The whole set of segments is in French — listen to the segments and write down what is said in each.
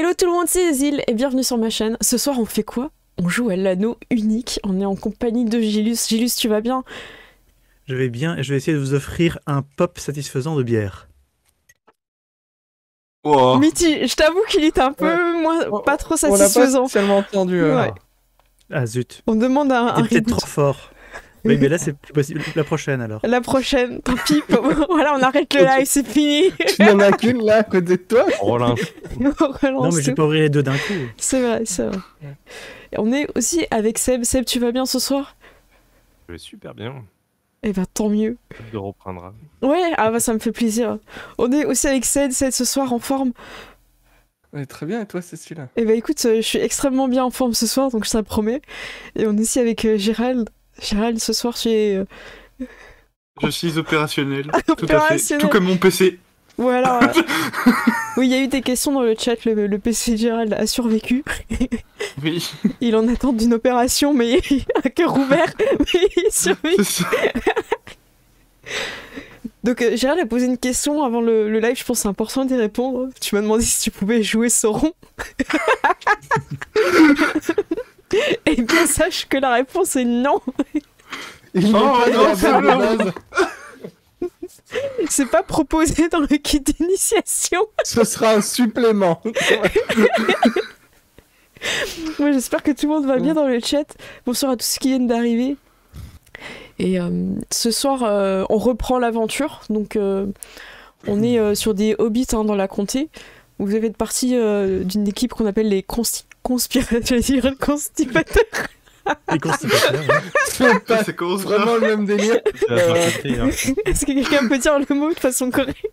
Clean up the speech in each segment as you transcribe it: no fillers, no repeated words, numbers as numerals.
Hello tout le monde, c'est Zil et bienvenue sur ma chaîne. Ce soir on fait quoi? On joue à l'anneau unique, on est en compagnie de Gilus. Gilus, tu vas bien? Je vais bien et je vais essayer de vous offrir un pop satisfaisant de bière. Oh. Miti, je t'avoue qu'il est un peu moins, pas trop On l'a pas satisfaisant. spécialement entendu. Ouais. Ah zut, On demande un t'es peut-être reboot. trop fort. Oui, mais là c'est plus possible. La prochaine alors. La prochaine, tant pis. Voilà, on arrête le live, c'est fini. Tu n'en as qu'une là à côté de toi. On relance. On relance Non mais je vais tout. pas ouvrir les deux d'un coup. C'est vrai, c'est vrai. Et on est aussi avec Seb. Seb, tu vas bien ce soir? Je vais super bien. Eh ben tant mieux. Hâte de reprendre. Ouais, ah bah ça me fait plaisir. On est aussi avec Ced ce soir en forme. Ouais, très bien, et toi, Cécile? Eh bah écoute, je suis extrêmement bien en forme ce soir, donc ça promet. Et on est aussi avec Gérald. Gérald, ce soir tu es Je suis opérationnel, tout à fait. opérationnel. Tout comme mon PC. Voilà. Oui, il y a eu des questions dans le chat, le PC de Gérald a survécu. Oui, Il en attend d'une opération, mais un cœur ouvert, mais il survit. c'est ça. Donc Gérald a posé une question avant le live, je pense que c'est important d'y répondre. Tu m'as demandé si tu pouvais jouer Sauron. Et bien sache que la réponse est non. Il n'est Oh, pas non, dans la c'est base de bon. base. C'est pas proposé dans le kit d'initiation. Ce sera un supplément. Moi j'espère que tout le monde va bien dans le chat. Bonsoir à tous ceux qui viennent d'arriver. Et ce soir on reprend l'aventure. Donc on est sur des hobbits dans la comté. Vous avez partie d'une équipe qu'on appelle les conspirateurs. Les constipateurs. Hein. C'est pas Ça commence vraiment le même délire. Est-ce que quelqu'un peut dire le mot de façon correcte?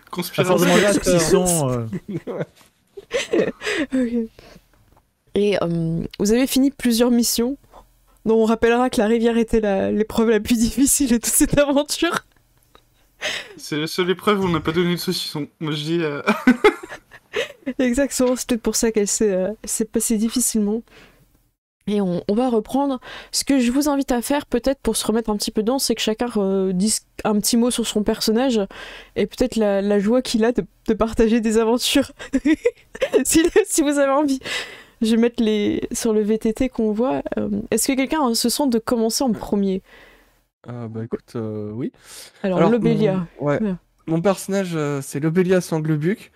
À Conspiration. force de manger des saucissons, Ok. Et vous avez fini plusieurs missions, dont on rappellera que la rivière était l'épreuve la plus difficile de toute cette aventure. C'est la seule épreuve où on n'a pas donné de saucisson. Moi je dis. Exactement, c'est peut-être pour ça qu'elle s'est passée difficilement. Et on va reprendre. Ce que je vous invite à faire, peut-être pour se remettre un petit peu dedans, c'est que chacun dise un petit mot sur son personnage et peut-être la joie qu'il a de partager des aventures. si vous avez envie. Je vais mettre sur le VTT qu'on voit. Est-ce que quelqu'un se sent de commencer en premier? Bah écoute, oui. Alors Lobelia. Ouais. Ouais. Mon personnage, c'est Lobelia Sanglebuc.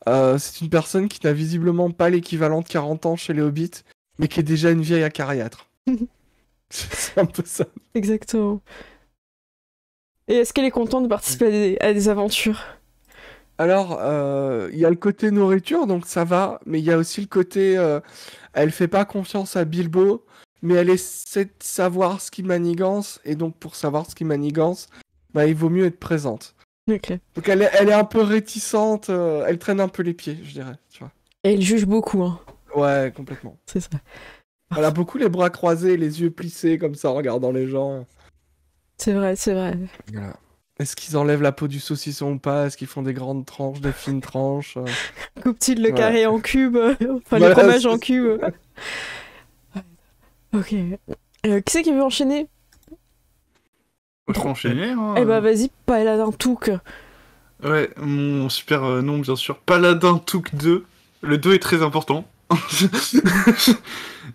C'est une personne qui n'a visiblement pas l'équivalent de 40 ans chez les Hobbits, mais qui est déjà une vieille acariâtre. C'est un peu ça. Exactement. Et est-ce qu'elle est contente de participer à des aventures? Alors, il y a le côté nourriture, donc ça va, mais il y a aussi le côté, elle fait pas confiance à Bilbo, mais elle essaie de savoir ce qui manigance, et donc pour savoir ce qui manigance, bah, il vaut mieux être présente. Ok. Donc elle est un peu réticente, elle traîne un peu les pieds, je dirais, tu vois. Et elle juge beaucoup, hein. Ouais, complètement. C'est ça. Elle a beaucoup les bras croisés, les yeux plissés, comme ça, en regardant les gens. C'est vrai, c'est vrai. Voilà. Est-ce qu'ils enlèvent la peau du saucisson ou pas? Est-ce qu'ils font des grandes tranches, des fines tranches? Coupe-t-il le Ouais. carré en cube, enfin Voilà, le fromage c'est en ça. cube. Ok. Qui c'est qui veut enchaîner? Je peux enchaîner. Hein, Eh bah vas-y, Paladin Touk. Ouais, mon super nom, bien sûr. Paladin Touk 2. Le 2 est très important.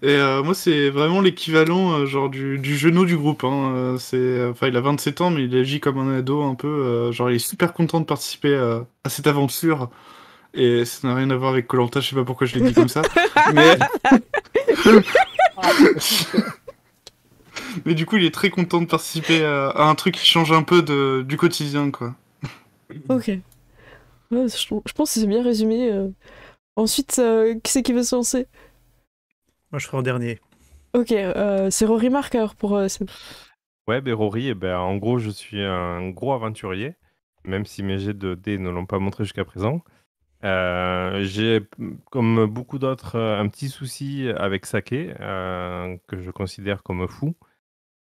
Et moi, c'est vraiment l'équivalent genre du genou du groupe. Hein. Enfin, il a 27 ans, mais il agit comme un ado un peu. Genre, il est super content de participer à cette aventure. Et ça n'a rien à voir avec koh, je sais pas pourquoi je l'ai dit comme ça. Mais... mais du coup, il est très content de participer à un truc qui change un peu du quotidien, quoi. Ok. Ouais, je pense que c'est bien résumé. Ensuite, qui c'est qui veut se lancer? moi je ferai en dernier. Ok, c'est Rory Mark alors pour... Ouais, ben Rory, en gros, je suis un gros aventurier, même si mes jets de dés ne l'ont pas montré jusqu'à présent. J'ai, comme beaucoup d'autres, un petit souci avec Saké, que je considère comme fou.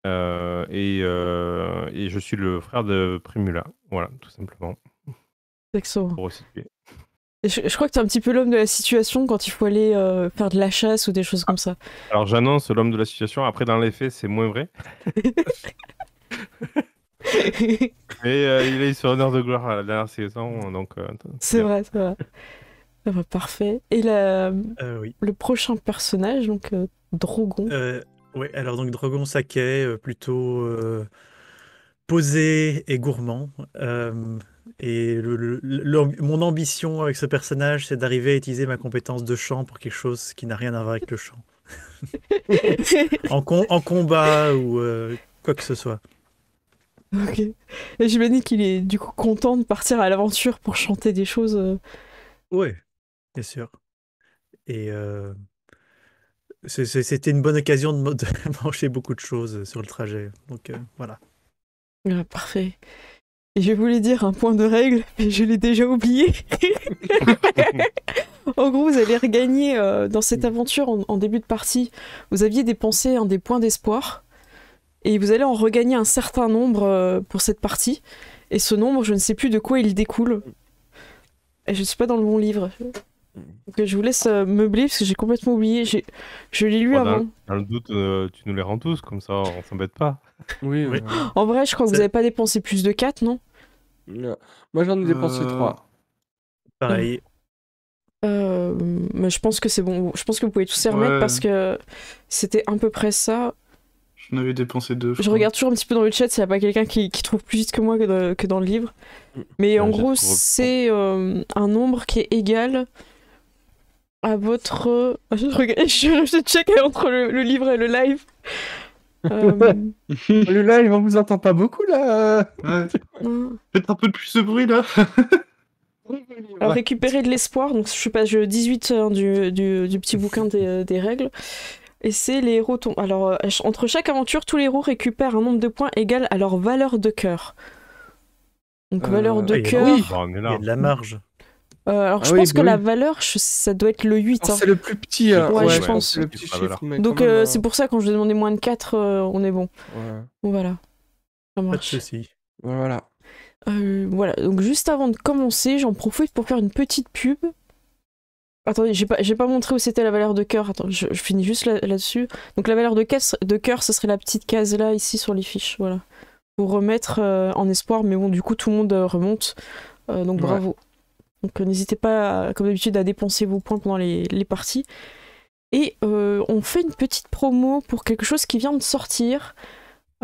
Et je suis le frère de Primula. Voilà, tout simplement, Excellent. pour resituer. Et je crois que t'es un petit peu l'homme de la situation quand il faut aller faire de la chasse ou des choses comme ça. Alors, j'annonce l'homme de la situation. Après, dans les faits, c'est moins vrai. Mais il est sur Honneur de gloire à la dernière saison, donc... C'est vrai, c'est vrai. Ah bah, parfait. Et Oui. le prochain personnage, donc Drogon. Ouais, alors donc Drogon Saké, plutôt posé et gourmand. Et mon ambition avec ce personnage, c'est d'arriver à utiliser ma compétence de chant pour quelque chose qui n'a rien à voir avec le chant. En combat ou quoi que ce soit. Ok. Et j'imagine qu'il est du coup content de partir à l'aventure pour chanter des choses. Ouais, bien sûr. Et c'était une bonne occasion de manger beaucoup de choses sur le trajet. Donc voilà. Ah, parfait. Et je voulais dire un point de règle, mais je l'ai déjà oublié. En gros, vous allez regagner dans cette aventure en début de partie. Vous aviez dépensé un des points d'espoir. Et vous allez en regagner un certain nombre pour cette partie. Et ce nombre, je ne sais plus de quoi il découle. Et je ne suis pas dans le bon livre. Donc je vous laisse meubler parce que j'ai complètement oublié. Je l'ai lu Bon, avant. dans le doute, tu nous les rends tous, comme ça on s'embête pas. Oui. Oui. En vrai, je crois que vous C'est- n'avez pas dépensé plus de 4, non? Moi, j'en ai dépensé 3. Pareil. Mais je pense que c'est bon. Je pense que vous pouvez tous les remettre Ouais. parce que c'était à peu près ça. J'en avais dépensé 2. Je regarde toujours un petit peu dans le chat s'il n'y a pas quelqu'un qui trouve plus vite que moi que dans le livre. Mais en j'ai gros, trouvé. c'est un nombre qui est égal à votre. Je check entre le livre et le live. Le live, on vous entend pas beaucoup là. Ouais. Non. Faites un peu plus de bruit là. Alors, récupérer de l'espoir, donc je suis page 18 du petit bouquin des règles. Et c'est les héros tombent. Alors, entre chaque aventure, tous les héros récupèrent un nombre de points égal à leur valeur de cœur. Donc, valeur de il y a- cœur. oui. Bon, on est Il y là. a de la marge. Alors, Ah je oui, pense que bah la oui. valeur, ça doit être le 8. Alors, hein. c'est le plus petit. Ouais, je je pense. c'est le petit La valeur. chiffre. Mais Donc, quand même, c'est pour ça, quand je vais demander moins de 4, on est bon. Ouais. Bon, voilà. Ça Pas de marche. souci. Voilà. Voilà, donc juste avant de commencer, j'en profite pour faire une petite pub. Attendez, j'ai pas montré où c'était la valeur de cœur. Attends, je finis juste là-dessus. Donc la valeur de cœur, ce serait la petite case là, ici, sur les fiches. Voilà. Pour remettre en espoir, mais bon, du coup, tout le monde remonte. Donc Ouais. bravo. Donc n'hésitez pas, comme d'habitude, à dépenser vos points pendant les parties. Et on fait une petite promo pour quelque chose qui vient de sortir.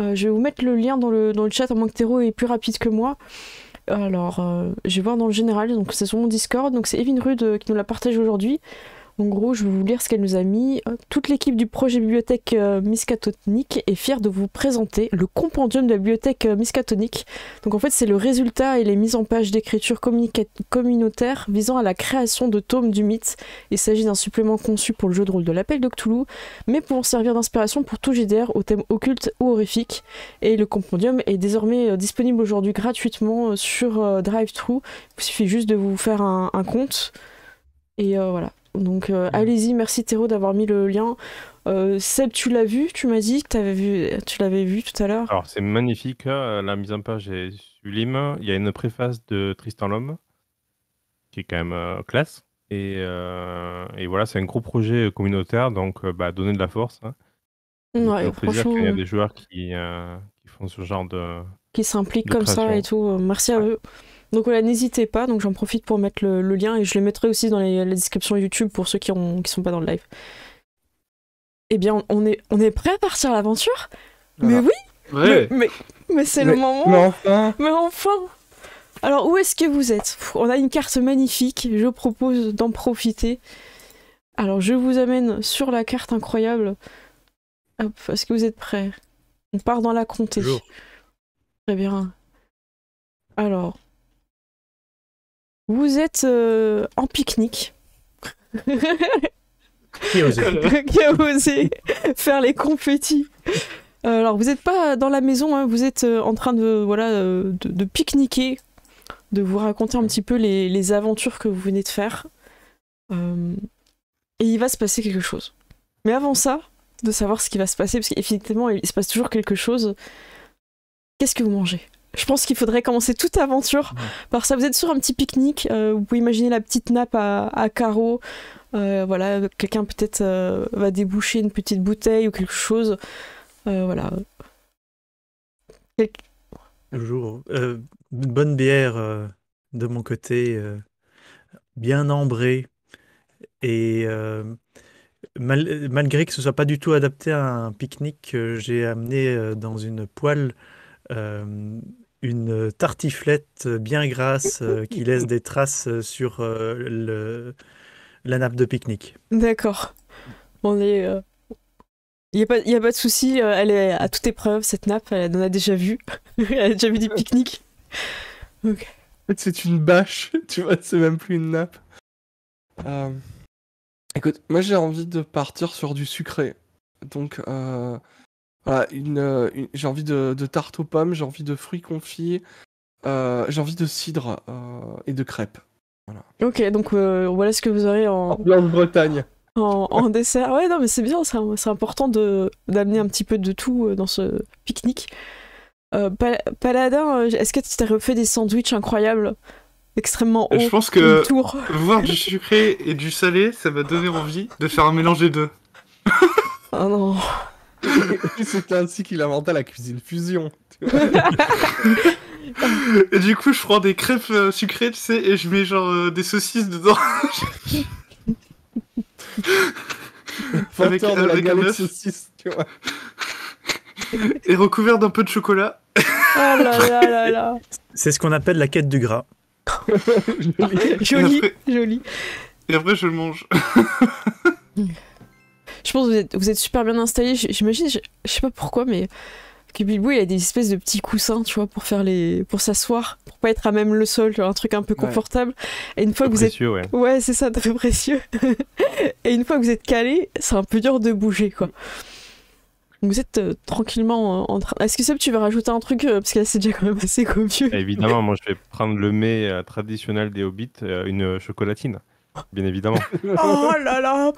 Je vais vous mettre le lien dans le chat, à moins que Théro est plus rapide que moi. Alors, je vais voir dans le général, donc c'est sur mon Discord, donc c'est Evin Rude qui nous l'a partagé aujourd'hui. En gros, je vais vous lire ce qu'elle nous a mis. Toute l'équipe du projet bibliothèque Miskatonic est fière de vous présenter le compendium de la bibliothèque Miskatonic. Donc en fait, c'est le résultat et les mises en page d'écriture communautaire visant à la création de tomes du mythe. Il s'agit d'un supplément conçu pour le jeu de rôle de l'Appel de Cthulhu, mais pouvant servir d'inspiration pour tout JDR au thème occulte ou horrifique. Et le compendium est désormais disponible aujourd'hui gratuitement sur DriveThru. Il suffit juste de vous faire un compte. Et voilà. Donc allez-y, merci Théro d'avoir mis le lien. Seb, tu l'as vu? Tu m'as dit que tu l'avais vu tout à l'heure. Alors c'est magnifique, la mise en page est sublime. Il y a une préface de Tristan Lhomme, qui est quand même classe. Et voilà, c'est un gros projet communautaire, donc donner de la force. Hein. Ça fait Ouais, toujours plaisir franchement, quand il y a des joueurs qui font ce genre de... qui s'impliquent de comme ça création. et tout. Merci à Ouais. eux. Donc voilà, n'hésitez pas. Donc j'en profite pour mettre le lien et je le mettrai aussi dans la description YouTube pour ceux qui sont pas dans le live. Eh bien, on est prêt à partir à l'aventure? Voilà. Mais oui, Ouais. mais c'est le moment. Mais enfin. Mais enfin! Alors, où est-ce que vous êtes? On a une carte magnifique, je propose d'en profiter. Alors, je vous amène sur la carte incroyable. Hop, est-ce que vous êtes prêts? On part dans la comté. Toujours. Très bien. Alors, vous êtes en pique-nique. Qui a osé? Qui a osé faire les confettis? Alors, vous n'êtes pas dans la maison, hein, vous êtes en train de pique-niquer, de vous raconter un petit peu les aventures que vous venez de faire. Et il va se passer quelque chose. Mais avant ça, de savoir ce qui va se passer, parce qu'effectivement, il se passe toujours quelque chose, qu'est-ce que vous mangez? Je pense qu'il faudrait commencer toute aventure par ça. Vous êtes sur un petit pique-nique, vous pouvez imaginer la petite nappe à carreaux. Voilà, quelqu'un peut-être va déboucher une petite bouteille ou quelque chose. Voilà. Toujours. Une bonne bière de mon côté. bien ambré. Et malgré que ce soit pas du tout adapté à un pique-nique, j'ai amené dans une poêle une tartiflette bien grasse qui laisse des traces sur la nappe de pique-nique. D'accord. On est. Il y a pas de souci, elle est à toute épreuve, cette nappe, elle en a déjà vu. Elle a déjà vu des pique-niques. Ok. En fait, c'est une bâche, tu vois, c'est même plus une nappe. Écoute, moi j'ai envie de partir sur du sucré. Donc, voilà, j'ai envie de tarte aux pommes, j'ai envie de fruits confits, j'ai envie de cidre et de crêpes. Ok, donc voilà ce que vous aurez en Bretagne. dessert. Ouais, non, mais c'est bien, c'est important d'amener un petit peu de tout dans ce pique-nique. Paladin, est-ce que tu t'es refait des sandwichs incroyables, extrêmement hauts, Je pense que tour voir du sucré et du salé, ça m'a donné envie de faire un mélange des deux. Oh non. C'est ainsi qu'il inventa la cuisine fusion. Tu vois. Et du coup, je prends des crêpes sucrées, tu sais, et je mets genre des saucisses dedans. Fanteur de la avec un galette œuf. saucisse, tu vois. Et recouvert d'un peu de chocolat. Oh là là là là. C'est ce qu'on appelle la quête du gras. Joli, après- joli. Et après, je le mange. Je pense que vous êtes super bien installés. J'imagine, je sais pas pourquoi, mais que Bilbo il a des espèces de petits coussins, tu vois, pour s'asseoir, pour pas être à même le sol, tu vois, un truc un peu Ouais. confortable. Et une fois que vous êtes, Précieux, ouais. ouais, c'est ça, très précieux. Et une fois que vous êtes calé, c'est un peu dur de bouger, quoi. Donc vous êtes tranquillement en train. Est-ce que Seb, tu veux rajouter un truc parce que là c'est déjà quand même assez copieux. Évidemment, moi je vais prendre le mets traditionnel des Hobbits, une chocolatine. Bien évidemment. Oh là là.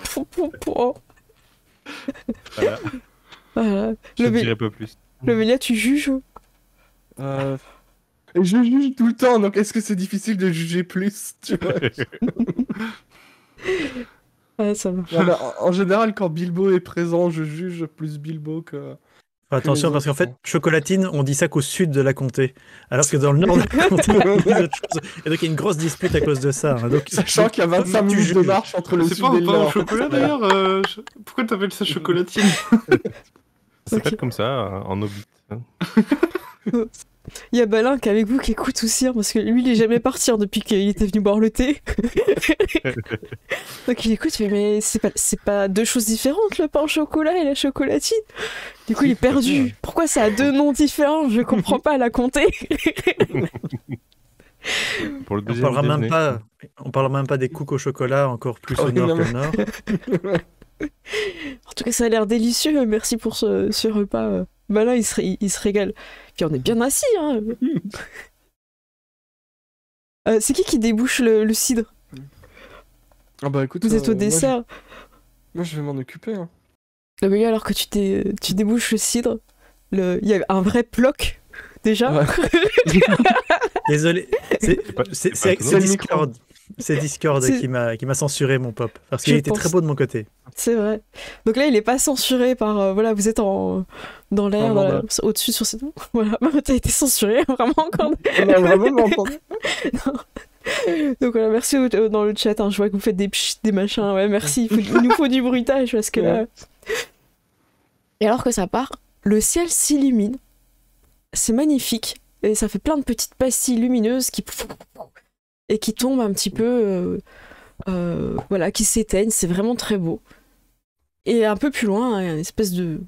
Voilà. Voilà. Je ne Le dirai pas plus. Mélia, tu juges? Je juge tout le temps, donc est-ce que c'est difficile de juger plus, tu vois? Ouais, ça va. Non, mais en général, quand Bilbo est présent, je juge plus Bilbo que... Attention, les parce qu'en autres, fait, chocolatine, on dit ça qu'au sud de la comté. Alors que dans le nord de la comté, on dit autre chose. Et donc, il y a une grosse dispute à cause de ça. hein. Donc, Sachant qu'il y a 25 tu minutes de juges. marche entre le C'est sud pas et un le pain au nord. chocolat d'ailleurs Pourquoi t'appelles ça chocolatine? Ça Ok. s'appelle comme ça en Hobbit. hein. Il y a Balin qui est avec vous qui écoute aussi, hein, parce que lui il est jamais parti depuis qu'il était venu boire le thé. Donc il écoute, mais c'est pas deux choses différentes, le pain au chocolat et la chocolatine. Du coup il est perdu. Pourquoi ça a deux noms différents? Je comprends pas la compter. Pour le on deuxième parlera déjeuner. on parlera même pas des cooks au chocolat, encore plus Oh, au nord non, que le nord. En tout cas ça a l'air délicieux, merci pour ce repas. Balin il se régale. Puis on est bien assis, hein. C'est qui débouche le cidre? Ah bah écoute, Vous êtes au moi, dessert. Moi je vais m'en occuper. Hein. Le milieu, alors que tu débouches le cidre, il y a un vrai ploc déjà. Ouais. Désolé, pas- c'est c'est pas c'est le Discord. C'est Discord C'est- qui m'a censuré mon pop. Parce Je qu'il était pense. très beau de mon côté. C'est vrai. Donc là, il est pas censuré par. Voilà, vous êtes dans l'air, En mandat. au-dessus sur cette. Voilà, t'as été censuré, vraiment encore. On a vraiment entendu. Donc voilà, merci dans le chat. Hein, je vois que vous faites des pchit, des machins. Ouais, merci. Il nous faut du bruitage parce que là. Et alors que ça part, le ciel s'illumine. C'est magnifique. Et ça fait plein de petites pastilles lumineuses qui tombent un petit peu. Voilà, qui s'éteignent. C'est vraiment très beau. Et un peu plus loin, il y a une espèce de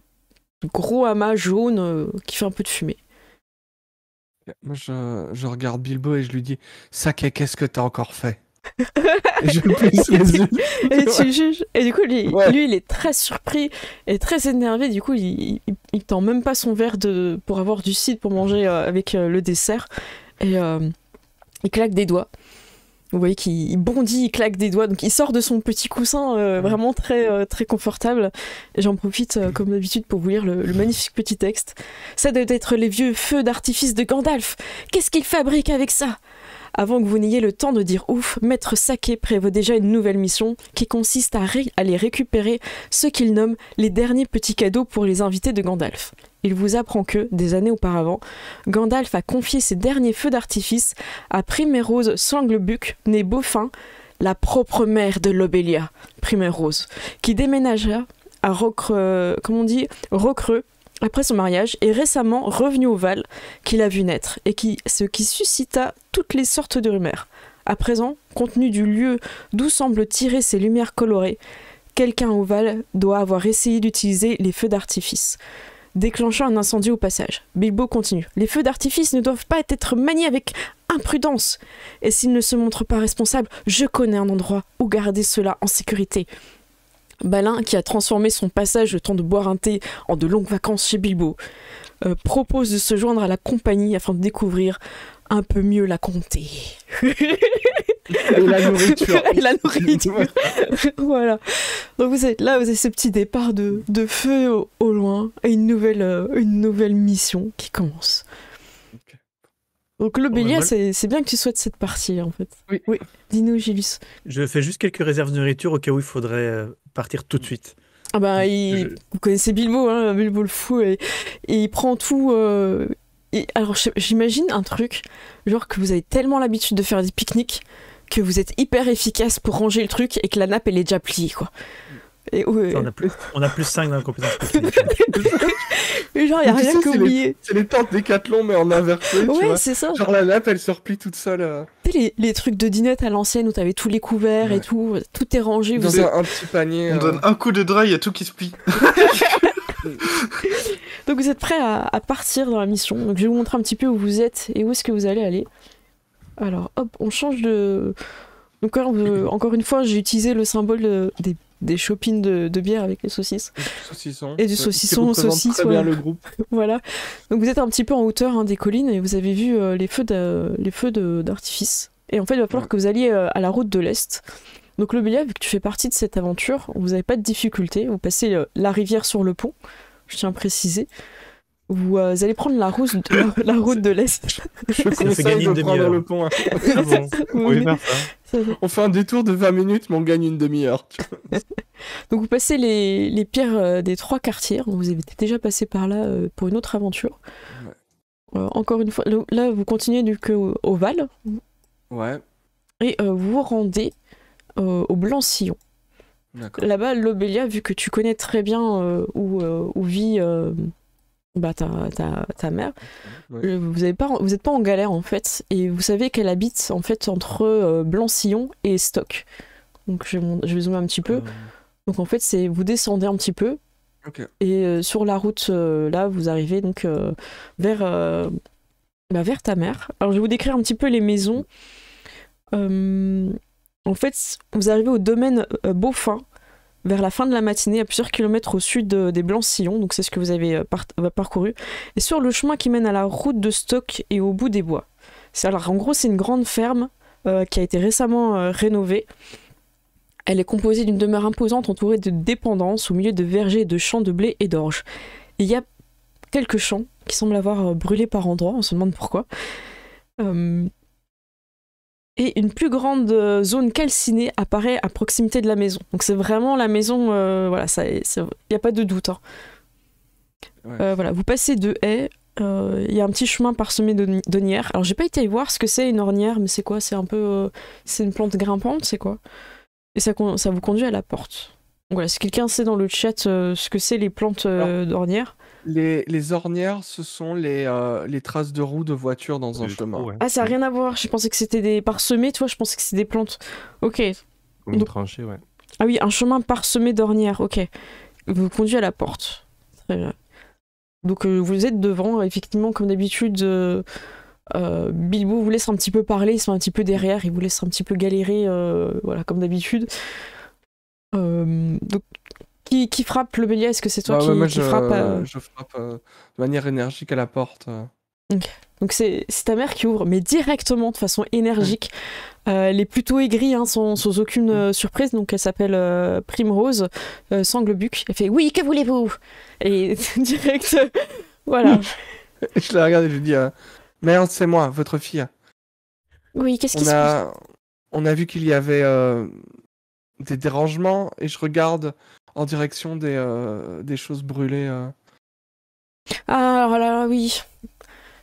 gros amas jaune qui fait un peu de fumée. Moi je regarde Bilbo et je lui dis Saké, qu'est-ce que t'as encore fait? Et je plisse les yeux. Et tu juges. Et du coup, lui, Ouais. il est très surpris et très énervé. Du coup, il tend même pas son verre pour avoir du cidre pour manger avec le dessert. Et il claque des doigts. Vous voyez qu'il bondit, il claque des doigts. Donc il sort de son petit coussin vraiment très, très confortable. Et j'en profite, comme d'habitude, pour vous lire le magnifique petit texte. Ça doit être les vieux feux d'artifice de Gandalf. Qu'est-ce qu'il fabrique avec ça? Avant que vous n'ayez le temps de dire ouf, Maître Saké prévoit déjà une nouvelle mission qui consiste à aller récupérer ce qu'il nomme les derniers petits cadeaux pour les invités de Gandalf. Il vous apprend que, des années auparavant, Gandalf a confié ses derniers feux d'artifice à Primérose Sanglebuck, née Beaufin, la propre mère de Lobelia, Primrose, qui déménagea à Rocreux, après son mariage, est récemment revenue au Val, qu'il a vu naître, et ce qui suscita toutes les sortes de rumeurs. À présent, compte tenu du lieu d'où semblent tirer ces lumières colorées, quelqu'un au Val doit avoir essayé d'utiliser les feux d'artifice, déclenchant un incendie au passage. Bilbo continue. Les feux d'artifice ne doivent pas être maniés avec imprudence, et s'ils ne se montrent pas responsables, je connais un endroit où garder cela en sécurité. Balin, qui a transformé son passage le temps de boire un thé en de longues vacances chez Bilbo, propose de se joindre à la compagnie afin de découvrir un peu mieux la comté. Et la nourriture. Et la nourriture. Voilà. Donc vous avez ce petit départ de feu au loin et une nouvelle mission qui commence. Ok. Donc Lobelia, Bon, c'est bien que tu souhaites cette partie en fait. Oui. Dis-nous, Gilus. Je fais juste quelques réserves de nourriture au cas où il faudrait partir tout de suite. Ah bah, vous connaissez Bilbo, hein, Bilbo le fou, et il prend tout. Alors j'imagine un truc, genre que vous avez tellement l'habitude de faire des pique-niques que vous êtes hyper efficace pour ranger le truc et que la nappe elle est déjà pliée, quoi. Et, On a plus 5 dans la compétence technique. et genre, il n'y a Tu rien sais, qu'à oublier. C'est les tentes Décathlon, mais en inversé, tu Ouais, vois. c'est ça. Genre la nappe, elle se replie toute seule Tu sais, les trucs de dinette à l'ancienne où t'avais tous les couverts et tout est rangé. dans Vous êtes... un petit panier. On donne un coup de dry, il y a tout qui se plie. Donc vous êtes prêts à partir dans la mission. Donc je vais vous montrer un petit peu où vous êtes et où est-ce que vous allez aller. Alors hop, on change de... Donc encore une fois, j'ai utilisé le symbole des chopines de bière avec les saucisses. Saucisson. Et du saucisson, qui représente saucisse, très bien ouais. le groupe. Voilà. Donc vous êtes un petit peu en hauteur des collines et vous avez vu les feux d'artifice. Et en fait, il va falloir que vous alliez à la route de l'Est. Donc Lobelia, vu que tu fais partie de cette aventure, vous n'avez pas de difficulté. Vous passez la rivière sur le pont, je tiens à préciser. Vous allez prendre la route de l'Est. Je fait conseille gagner une de prendre demi-heure. le pont. Hein. Ah bon, vous pouvez faire ça. On fait un détour de 20 minutes, mais on gagne une demi-heure. tu vois. Donc vous passez les pierres des 3 quartiers. Vous avez déjà passé par là pour une autre aventure. Encore une fois, là vous continuez du coup au Val Ouais, et vous vous rendez au Blanc-Sillon. d'accord. Là-bas, Lobelia, vu que tu connais très bien où vit ta mère, Ouais. vous n'êtes pas en galère en fait, et vous savez qu'elle habite en fait entre Blanc-Sillon et Stock. Donc je vais zoomer un petit peu. Donc en fait, vous descendez un petit peu, Ok. et sur la route là, vous arrivez donc vers ta mère. Alors je vais vous décrire un petit peu les maisons. En fait, vous arrivez au domaine Beaufin vers la fin de la matinée, à plusieurs kilomètres au sud des Blancs-Sillons, donc c'est ce que vous avez parcouru, et sur le chemin qui mène à la route de Stock et au bout des bois. Alors en gros, c'est une grande ferme qui a été récemment rénovée. Elle est composée d'une demeure imposante entourée de dépendances au milieu de vergers, de champs de blé et d'orge. Il y a quelques champs qui semblent avoir brûlé par endroits, on se demande pourquoi. Et une plus grande zone calcinée apparaît à proximité de la maison. Donc c'est vraiment la maison, voilà, il n'y a pas de doute. Hein. Ouais. Voilà, vous passez de haies, il y a un petit chemin parsemé d'ornières. Alors j'ai pas été voir ce que c'est une ornière, mais c'est quoi? C'est un peu, c'est une plante grimpante, c'est quoi? Et ça vous conduit à la porte. Donc voilà, si quelqu'un sait dans le chat ce que c'est les plantes d'ornières. Les ornières, ce sont les traces de roues de voiture dans un C'est chemin. trop, ouais. Ah, ça n'a rien à voir, je pensais que c'était des parsemés, tu vois, je pensais que c'était des plantes. Ok. Comme une Donc- tranchée, ouais. Ah oui, un chemin parsemé d'ornières, ok. Vous conduit à la porte. Très bien. Donc vous êtes devant, effectivement, comme d'habitude, Bilbo vous laisse un petit peu parler, ils sont un petit peu derrière, il vous laisse un petit peu galérer, voilà, comme d'habitude. Donc, qui frappe Lobelia? Est-ce que c'est toi Bah ouais, moi, qui frappe je frappe de manière énergique à la porte. Donc c'est ta mère qui ouvre, mais directement, de façon énergique. Elle est plutôt aigrie, hein, sans aucune surprise. Donc elle s'appelle Primrose Sanglebuc. Elle fait « Oui, que voulez-vous ?» Et direct, voilà. Et je la regarde et je lui dis Merde, c'est moi, votre fille. Oui, qu'est-ce qui se passe? On a vu qu'il y avait des dérangements et je regarde en direction des choses brûlées. Ah, alors là, oui.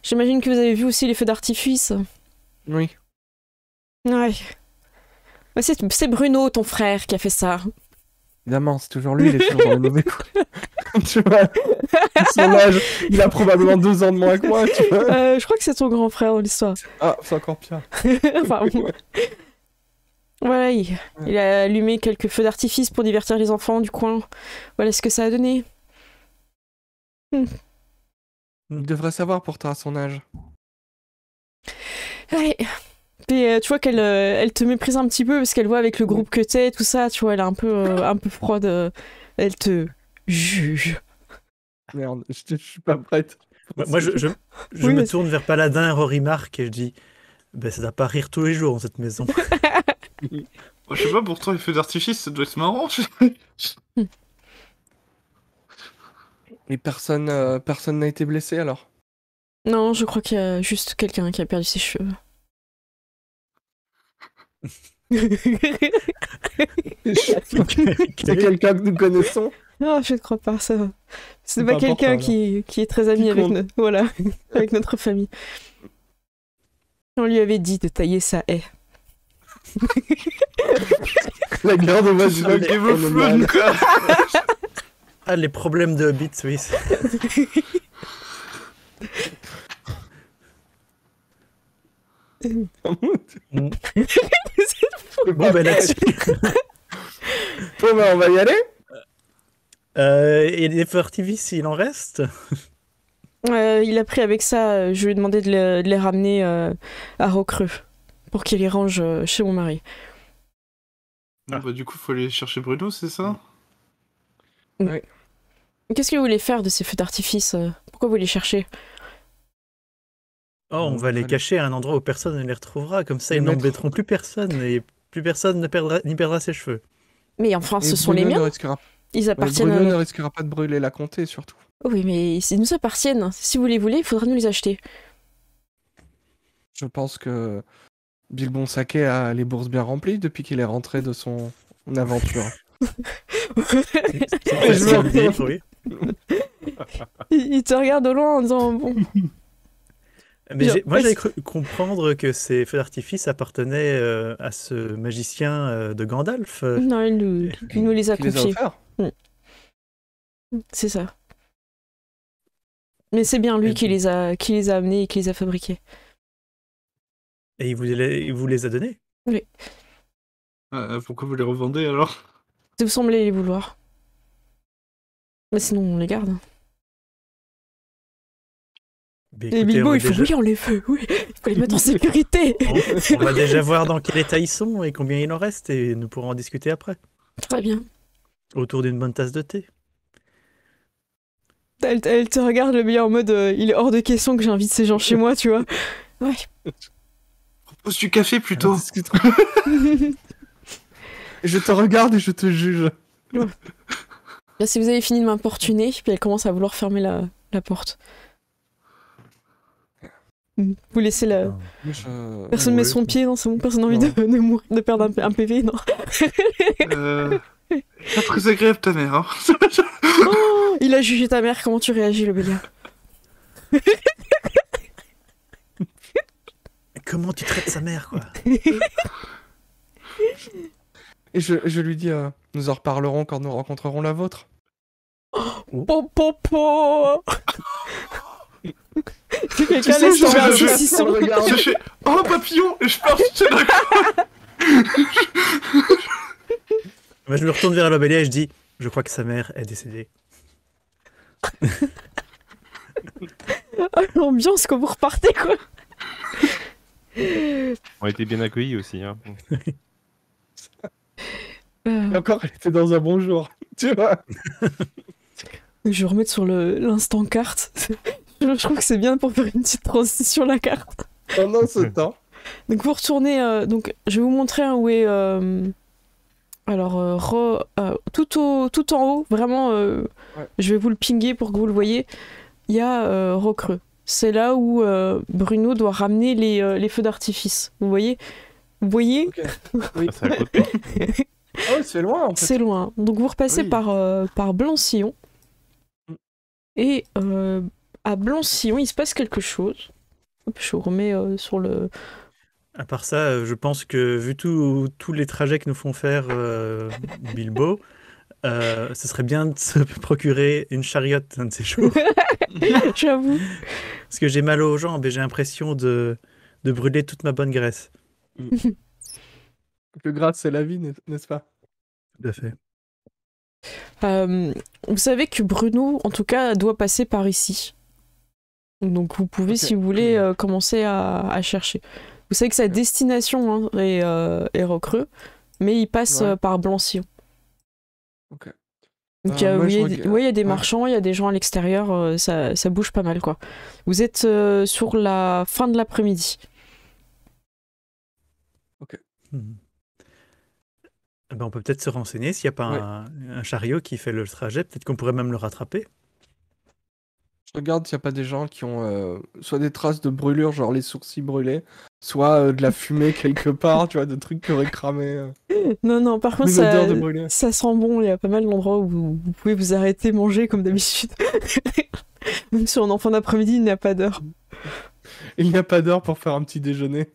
J'imagine que vous avez vu aussi les feux d'artifice. Oui. Ouais. C'est Bruno, ton frère, qui a fait ça. Évidemment, c'est toujours lui, il est toujours dans le mauvais coup. Tu vois, son âge, il a probablement 2 ans de moins que moi, tu vois. Je crois que c'est ton grand frère dans l'histoire. Ah, c'est encore pire. Enfin, bon. Voilà, il a allumé quelques feux d'artifice pour divertir les enfants du coin. Voilà ce que ça a donné. Il devrait savoir pourtant à son âge. Ouais. Puis tu vois qu'elle elle te méprise un petit peu parce qu'elle voit avec le groupe que t'es, tout ça, tu vois, elle est un peu froide. Elle te juge. Merde, je suis pas prête. Moi, je Oui, me mais tourne vers Paladin, Rory Mark, et je dis ben, ça doit pas rire tous les jours dans cette maison. Je sais pas, pourtant, les feux d'artifice, ça doit être marrant. Et personne n'a été blessé alors? Non, je crois qu'il y a juste quelqu'un qui a perdu ses cheveux. C'est quelqu'un que nous connaissons? Non, je ne crois pas, ça va. C'est C'est pas pas quelqu'un important, qui est très ami Qui avec, compte. voilà, avec notre famille. On lui avait dit de tailler sa haie. La guerre de voisinage. Game of Thrones, quoi. Ah, les problèmes de Hobbit, oui. Bon, ben là-dessus. Bon, ben, on va y aller. Et les feux d'artifice, il en reste? Il a pris avec ça, je lui ai demandé de les ramener à Rocreux pour qu'il les range chez mon mari. Ah, bah, du coup, faut aller chercher Bruno, c'est ça? Qu'est-ce que vous voulez faire de ces feux d'artifice Pourquoi vous les cherchez? Oh, on va les cacher à un endroit où personne ne les retrouvera. Comme ça, Les ils mettre- n'embêteront plus personne et plus personne n'y perdra ses cheveux. Mais enfin, Et ce sont les Bruno ne miens. risquera- Ils Ouais, appartiennent Bruno à... ne risquera pas de brûler la comté, surtout. Oui, mais ils nous appartiennent. Si vous les voulez, il faudra nous les acheter. Je pense que Bilbon Saké a les bourses bien remplies depuis qu'il est rentré de son aventure. C'est je facile me- à dire, oui. Il te regarde au loin en disant bon. Mais Bien. moi, j'avais cru comprendre que ces feux d'artifice appartenaient à ce magicien de Gandalf. Non, il nous les a Qui les a confiés. offerts. C'est ça. Mais c'est bien lui Et qui les a amenés et qui les a fabriqués. Et il vous les a donnés? Pourquoi vous les revendez, alors? Vous semblez les vouloir. Mais sinon, on les garde. Ben, Et écoutez, Bilbo, on va il faut déjà- oui, on les veut. Oui, il faut les mettre en sécurité. on va déjà voir dans quel état ils sont et combien il en reste et nous pourrons en discuter après. Très bien. Autour d'une bonne tasse de thé. Elle te regarde le bien en mode il est hors de question que j'invite ces gens chez moi, tu vois. Ouais. Propose du café, plutôt. Je te regarde et je te juge. Là, si vous avez fini de m'importuner, puis elle commence à vouloir fermer la porte. Vous laissez la... Personne met son pied, non, c'est bon, personne n'a envie de perdre un PV, non. Pas très agréable, ta mère, hein. Oh, il a jugé ta mère, comment tu réagis, le Bélia? Comment tu traites sa mère, quoi? Et je lui dis, nous en reparlerons quand nous rencontrerons la vôtre. Po. Quelqu'un sais, laisse tomber un je- saucisson. Je fais oh papillon et je pars tout d'un coup. Moi, je me retourne vers Lobelia et je dis je crois que sa mère est décédée. Oh, l'ambiance quand vous repartez, quoi. On a été bien accueillis aussi. Hein. Et encore, elle était dans un bon jour. Tu vois. Je vais remettre sur l'instant carte. Je trouve que c'est bien pour faire une petite transition la carte. Pendant ce temps. Donc vous retournez, donc je vais vous montrer où est tout en haut, vraiment je vais vous le pinguer pour que vous le voyez. Il y a Rocreux. C'est là où Bruno doit ramener les feux d'artifice. Vous voyez? Ok. Oui. Ah, c'est à côté. Ah ouais, c'est loin en fait. C'est loin. Donc vous repassez Oui. par Blanc-Sillon. Et à Blanc-Sillon, il se passe quelque chose. Hop, je vous remets sur le... À part ça, je pense que vu tous les trajets que nous font faire Bilbo, ce serait bien de se procurer une chariote un de ces jours. J'avoue. Parce que j'ai mal aux jambes et j'ai l'impression de brûler toute ma bonne graisse. Le gras, c'est la vie, n'est-ce pas? Tout à fait. Vous savez que Bruno, en tout cas, doit passer par ici. Donc vous pouvez, si vous voulez, commencer à chercher. Vous savez que sa destination est Rocreux, mais il passe par Blancy. Ok. Donc moi, il je y a des ouais. marchands, il y a des gens à l'extérieur, ça bouge pas mal, quoi. Vous êtes sur la fin de l'après-midi. Mhm. Eh ben, on peut peut-être se renseigner s'il n'y a pas Ouais. un chariot qui fait le trajet. Peut-être qu'on pourrait même le rattraper. Je regarde s'il n'y a pas des gens qui ont soit des traces de brûlure, genre les sourcils brûlés, soit de la fumée quelque part, tu vois, de trucs qui auraient cramé. Non, par contre, Une odeur de brûlé. ça sent bon. Il y a pas mal d'endroits où vous pouvez vous arrêter, manger comme d'habitude. Même si on est en fin d'après-midi, il n'y a pas d'heure. Il n'y a pas d'heure pour faire un petit déjeuner.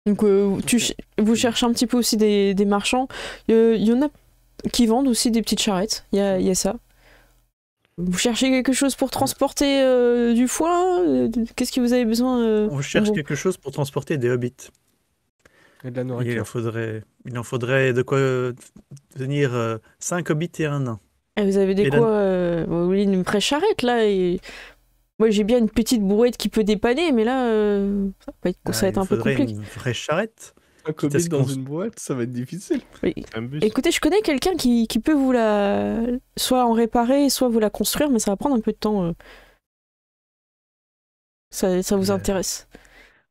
Donc vous cherchez un petit peu aussi des marchands. Il y en a qui vendent aussi des petites charrettes. Il y a ça. Vous cherchez quelque chose pour transporter du foin? Qu'est-ce que vous avez besoin On cherche bon. quelque chose pour transporter des hobbits. Et de la Il en nourriture. faudrait de quoi tenir 5 hobbits et un nain. Et vous avez des Et là- quoi vous voulez une vraie charrette là et... Moi j'ai bien une petite brouette qui peut dépanner, mais là ça va être Il un peu faudrait compliqué. une vraie charrette. Un Quitte à comique ce dans qu'on- une boîte, ça va être difficile. Un bus. Écoutez, je connais quelqu'un qui peut vous la... soit en réparer, soit vous la construire, mais ça va prendre un peu de temps. Ça vous Mais- intéresse?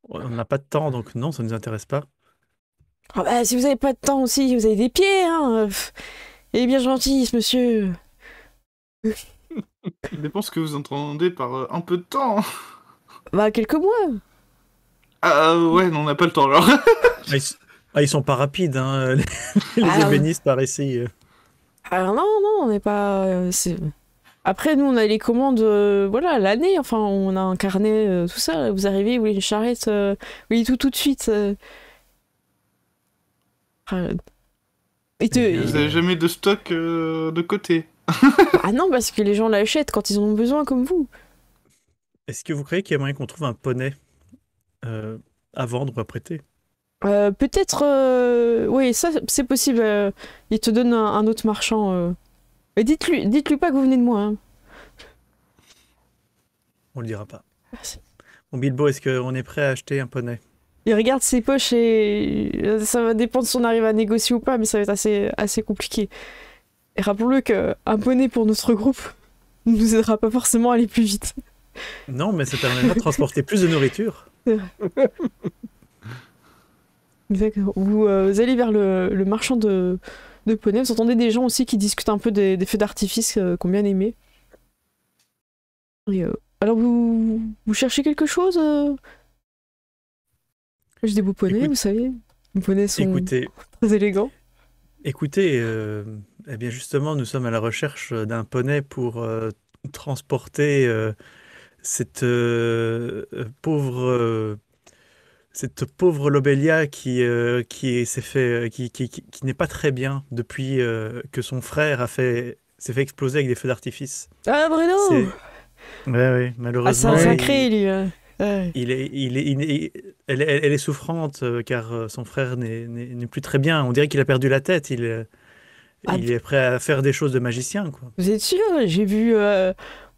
On n'a pas de temps, donc non, ça ne nous intéresse pas. Ah bah, si vous avez pas de temps aussi, vous avez des pieds, hein. Il est bien gentil, ce monsieur. Ça dépend ce que vous entendez par un peu de temps. Bah, quelques mois. Ah ouais, non, on n'a pas le temps alors. Ils sont pas rapides, hein, les Ah, ébénistes par ici. Alors non, on n'est pas... Après, nous, on a les commandes, voilà, l'année. Enfin, on a un carnet, tout ça. Vous arrivez, vous voulez une charrette, vous voulez tout de suite. Vous avez jamais de stock de côté. Ah non, parce que les gens l'achètent quand ils en ont besoin, comme vous. Est-ce que vous croyez qu'il y a moyen qu'on trouve un poney à vendre ou à prêter? Peut-être, oui, ça, c'est possible. Il te donne un autre marchand. Mais dites-lui pas que vous venez de moi. Hein. On le dira pas. Merci. Bon, Bilbo, est-ce qu'on est prêt à acheter un poney? Il regarde ses poches et ça va dépendre si on arrive à négocier ou pas, mais ça va être assez compliqué. Et rappelons-le qu'un poney pour notre groupe ne nous aidera pas forcément à aller plus vite. Non, mais ça permettra de transporter plus de nourriture. D'accord. Vous allez vers le marchand de poneys. Vous entendez des gens aussi qui discutent un peu des feux d'artifice qu'on bien aimé. Et, alors vous cherchez quelque chose J'ai des beaux poneys, Écoute- vous savez. Les poneys sont Écoutez, très élégants. eh bien justement, nous sommes à la recherche d'un poney pour transporter cette pauvre Lobelia qui n'est pas très bien depuis que son frère s'est fait exploser avec des feux d'artifice. Ah, Bruno Ouais, Ah, c'est malheureusement. un sacré, lui. Ouais. Elle est souffrante car son frère n'est plus très bien. On dirait qu'il a perdu la tête. Il est prêt à faire des choses de magicien, quoi. Vous êtes sûr? J'ai vu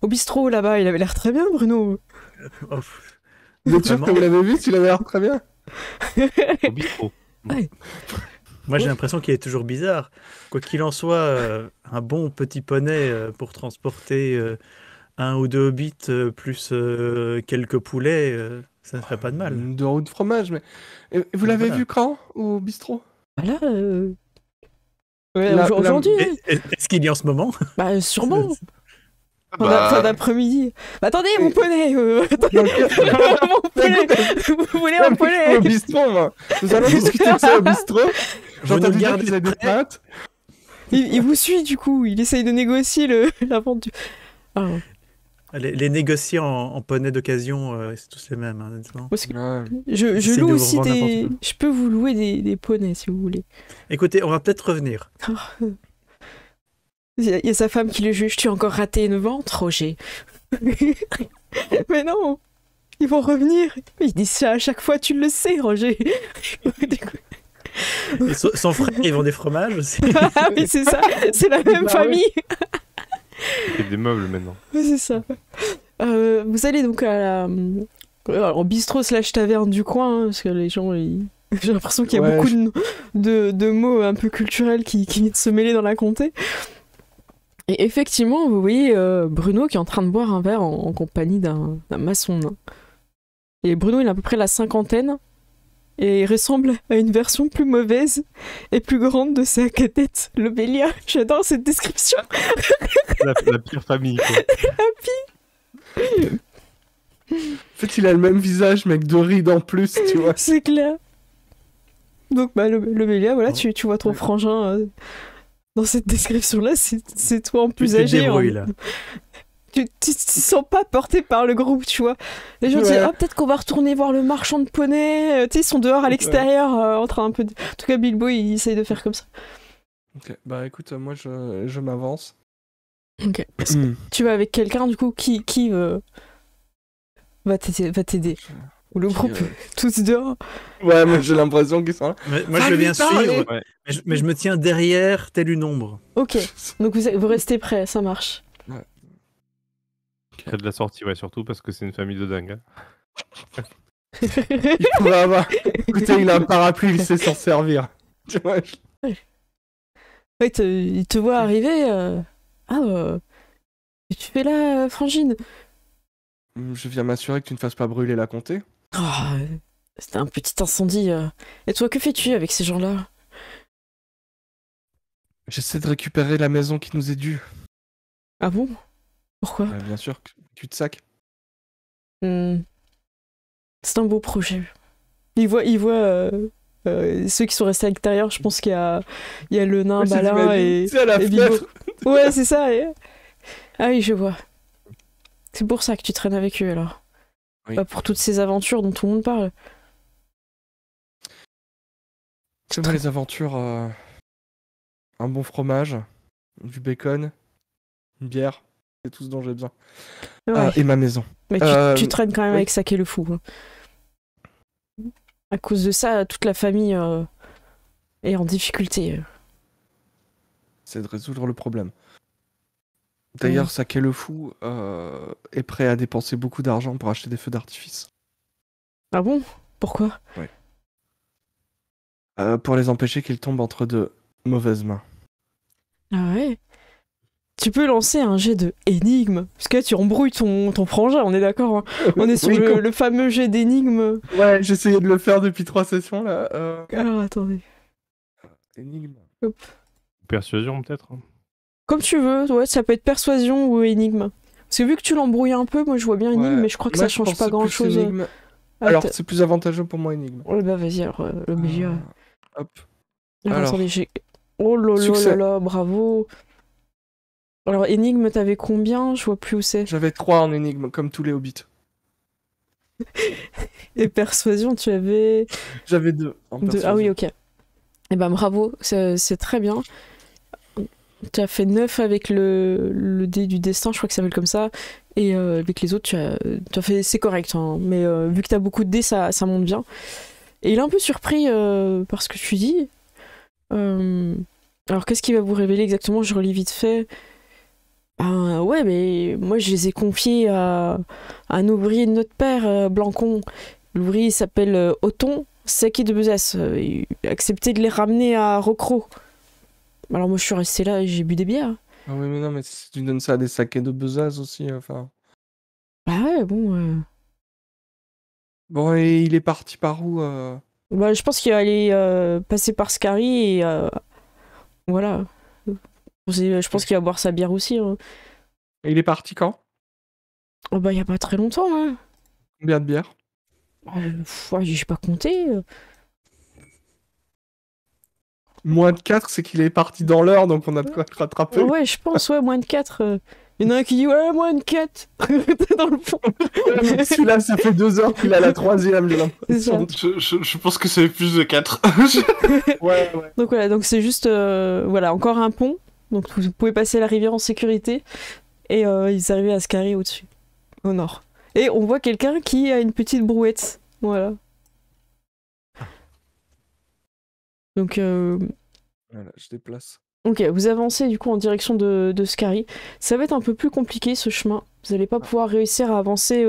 au bistrot là-bas, il avait l'air très bien, Bruno. Oh, Vous êtes sûr que Vraiment. vous l'avez vu? Il avait l'air très bien. Au bistrot. Moi, j'ai l'impression qu'il est toujours bizarre. Quoi qu'il en soit, un bon petit poney pour transporter un ou deux hobbits plus quelques poulets, ça ne ferait pas de mal. Une 2 roues de fromage, mais. Et vous l'avez Voilà. vu quand? Au bistrot? Voilà. Ouais, La- aujourd'hui, Et- Est-ce qu'il y a en ce moment? bah, sûrement. Ah Fin d'après-midi. Bah, attendez, mon Et- poney attendez, Dans le- mon poney. Vous voulez un Au poney? bistrot, moi. Nous allons discuter de ça au bistrot. J'ai Vous nous entendu dire gardez qu'ils avaient des prêts? pâtes. Il vous suit, du coup. Il essaye de négocier la vente du... Alors, Les négociants en poney d'occasion, c'est tous les mêmes, honnêtement. Parce que Ouais. je Essayez loue de vous aussi revendre des. n'importe Je peux vous louer des poneys si vous voulez. Écoutez, on va peut-être revenir. Il y a sa femme qui le juge. Tu as encore raté une vente, Roger. Mais non, ils vont revenir. Il dit ça à chaque fois, tu le sais, Roger. Et son frère, ils vendent des fromages aussi. Ah oui, c'est ça, c'est la même Bah famille. Il y a des meubles maintenant. Ouais, c'est ça. Vous allez donc à la en bistrot / taverne du coin, parce que les gens, j'ai l'impression qu'il y a Ouais, beaucoup de mots un peu culturels qui viennent se mêler dans la comté. Et effectivement, vous voyez Bruno qui est en train de boire un verre en compagnie d'un maçon nain. Et Bruno, il a à peu près la cinquantaine, et il ressemble à une version plus mauvaise et plus grande de sa cadette, Lobelia. J'adore cette description. La pire famille, quoi. En fait, il a le même visage, mais avec 2 rides en plus, tu vois. C'est clair. Donc, bah, Lobelia, voilà, tu vois ton Ouais. frangin dans cette description-là, c'est toi en plus Tu te âgé. débrouilles, là. Tu te sens pas porté par le groupe, tu vois. Les gens disent, Ouais. ah, peut-être qu'on va retourner voir le marchand de poney. Tu sais, ils sont dehors à l'extérieur, en train un peu. En tout cas, Bilbo, il essaye de faire comme ça. Ok, bah écoute, moi je m'avance. Ok. Tu vas avec quelqu'un, du coup, qui va t'aider. Ou le groupe, tous dehors. Ouais, mais j'ai l'impression qu'ils sont là. Moi, je veux bien suivre, Ouais. mais je me tiens derrière, telle une ombre. Ok. Donc, vous restez prêts, ça marche. Près de la sortie, ouais, surtout parce que c'est une famille de dingue. Hein. Il pourrait avoir. Écoutez, il a un parapluie, il sait s'en servir. Tu vois, Ouais, il te voit arriver. Qu'est-ce que tu fais là, Frangine? je viens m'assurer que tu ne fasses pas brûler la comté. Oh, c'était un petit incendie. Et toi, que fais-tu avec ces gens-là? J'essaie de récupérer la maison qui nous est due. Ah bon? Pourquoi? Bien sûr, cul-de-sac. C'est un beau projet. Il voit ceux qui sont restés à l'extérieur. Je pense qu'il y a le nain, Ouais, Balin et c'est à la et Bilbo. fenêtre. Ouais, c'est ça. Ah oui, je vois. C'est pour ça que tu traînes avec eux, alors. Oui. Pas pour toutes ces aventures dont tout le monde parle. C'est moi les aventures. Un bon fromage, du bacon, une bière. C'est tout ce dont j'ai besoin. Ouais. Et ma maison. Mais tu traînes quand même oui. avec Saké le fou. Hein. À cause de ça, toute la famille est en difficulté. C'est de résoudre le problème. D'ailleurs, Saké le fou est prêt à dépenser beaucoup d'argent pour acheter des feux d'artifice. Ah bon? Pourquoi? Pour les empêcher qu'ils tombent entre de mauvaises mains. Ah ouais? Tu peux lancer un jet de énigme. Parce que là, tu embrouilles ton frangin, on est d'accord, hein. On est sur Oui, le fameux jet d'énigme. Ouais, j'essayais de le faire depuis 3 sessions là. Alors, attendez. Énigme. Persuasion, peut-être. Hein. Comme tu veux, ouais, ça peut être persuasion ou énigme. Parce que vu que tu l'embrouilles un peu, moi je vois bien énigme, Ouais. mais je crois que Moi, ça je change pense pas que c'est grand plus chose. énigme. Alors, c'est plus avantageux pour moi, énigme. Oh bah vas-y, alors le milieu. Hop. Alors, Alors, attendez, j'ai. Oh là là succès. là là, bravo. Alors, énigme, t'avais combien? Je vois plus où c'est. J'avais 3 en énigme, comme tous les hobbits. Et persuasion, tu avais. J'avais 2 en Deux. persuasion. Ah oui, ok. Eh ben bravo, c'est très bien. Tu as fait 9 avec le dé du destin, je crois que ça s'appelle comme ça. Et avec les autres, tu as fait. C'est correct, hein. Mais vu que tu as beaucoup de dés, ça monte bien. Et il est un peu surpris par ce que tu dis. Alors, qu'est-ce qu'il va vous révéler exactement? Je relis vite fait. Ouais, mais moi, je les ai confiés à un ouvrier de notre père, Blancon. L'ouvrier s'appelle Othon, Saké de Besace. Il a accepté de les ramener à Rocro. Alors, moi, je suis resté là et j'ai bu des bières. Ah oui, mais non, mais si tu donnes ça à des saquets de besace aussi, enfin... Bah ouais, bon... Bon, et il est parti par où Bah, je pense qu'il allait passer par Scary et... Voilà. Je pense qu'il va boire sa bière aussi. Hein. Et il est parti quand? Oh bah, il y a pas très longtemps, hein. Combien de bières? Ouais, j'ai pas compté. Moins de 4, c'est qu'il est parti dans l'heure, donc on a de quoi te rattraper. Ouais, je pense, ouais, moins de 4. Il y en a un qui dit ouais, moi une quête dans le fond. Celui-là, ça fait 2 heures qu'il a la 3e, j'ai l'impression. Je pense que ça fait plus de 4. Ouais. Donc voilà, donc c'est juste voilà, encore un pont. Donc vous pouvez passer la rivière en sécurité. Et ils arrivent à Skari au-dessus, au nord. Et on voit quelqu'un qui a une petite brouette. Voilà. Donc, Voilà, je déplace. ok, vous avancez du coup en direction de Skari. Ça va être un peu plus compliqué ce chemin. Vous n'allez pas pouvoir réussir à avancer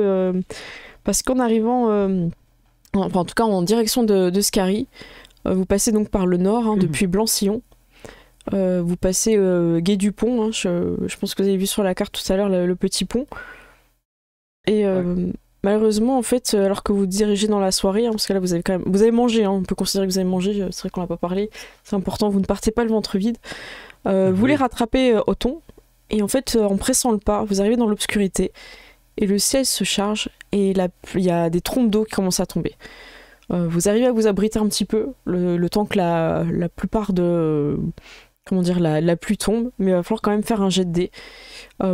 parce qu'en arrivant, enfin en tout cas en direction de Skari, vous passez donc par le nord, hein, depuis Blanc-Sillon. Vous passez Gué du Pont, hein, je pense que vous avez vu sur la carte tout à l'heure le petit pont. Et malheureusement, en fait, alors que vous dirigez dans la soirée, hein, parce que là vous avez mangé, hein, on peut considérer que vous avez mangé, c'est vrai qu'on n'a pas parlé, c'est important, vous ne partez pas le ventre vide. Vous voulez rattraper Othon, et en fait, en pressant le pas, vous arrivez dans l'obscurité, et le ciel se charge, et il y a des trompes d'eau qui commencent à tomber. Vous arrivez à vous abriter un petit peu, le temps que la plupart de... Comment dire, la pluie tombe, mais il va falloir quand même faire un jet de dés.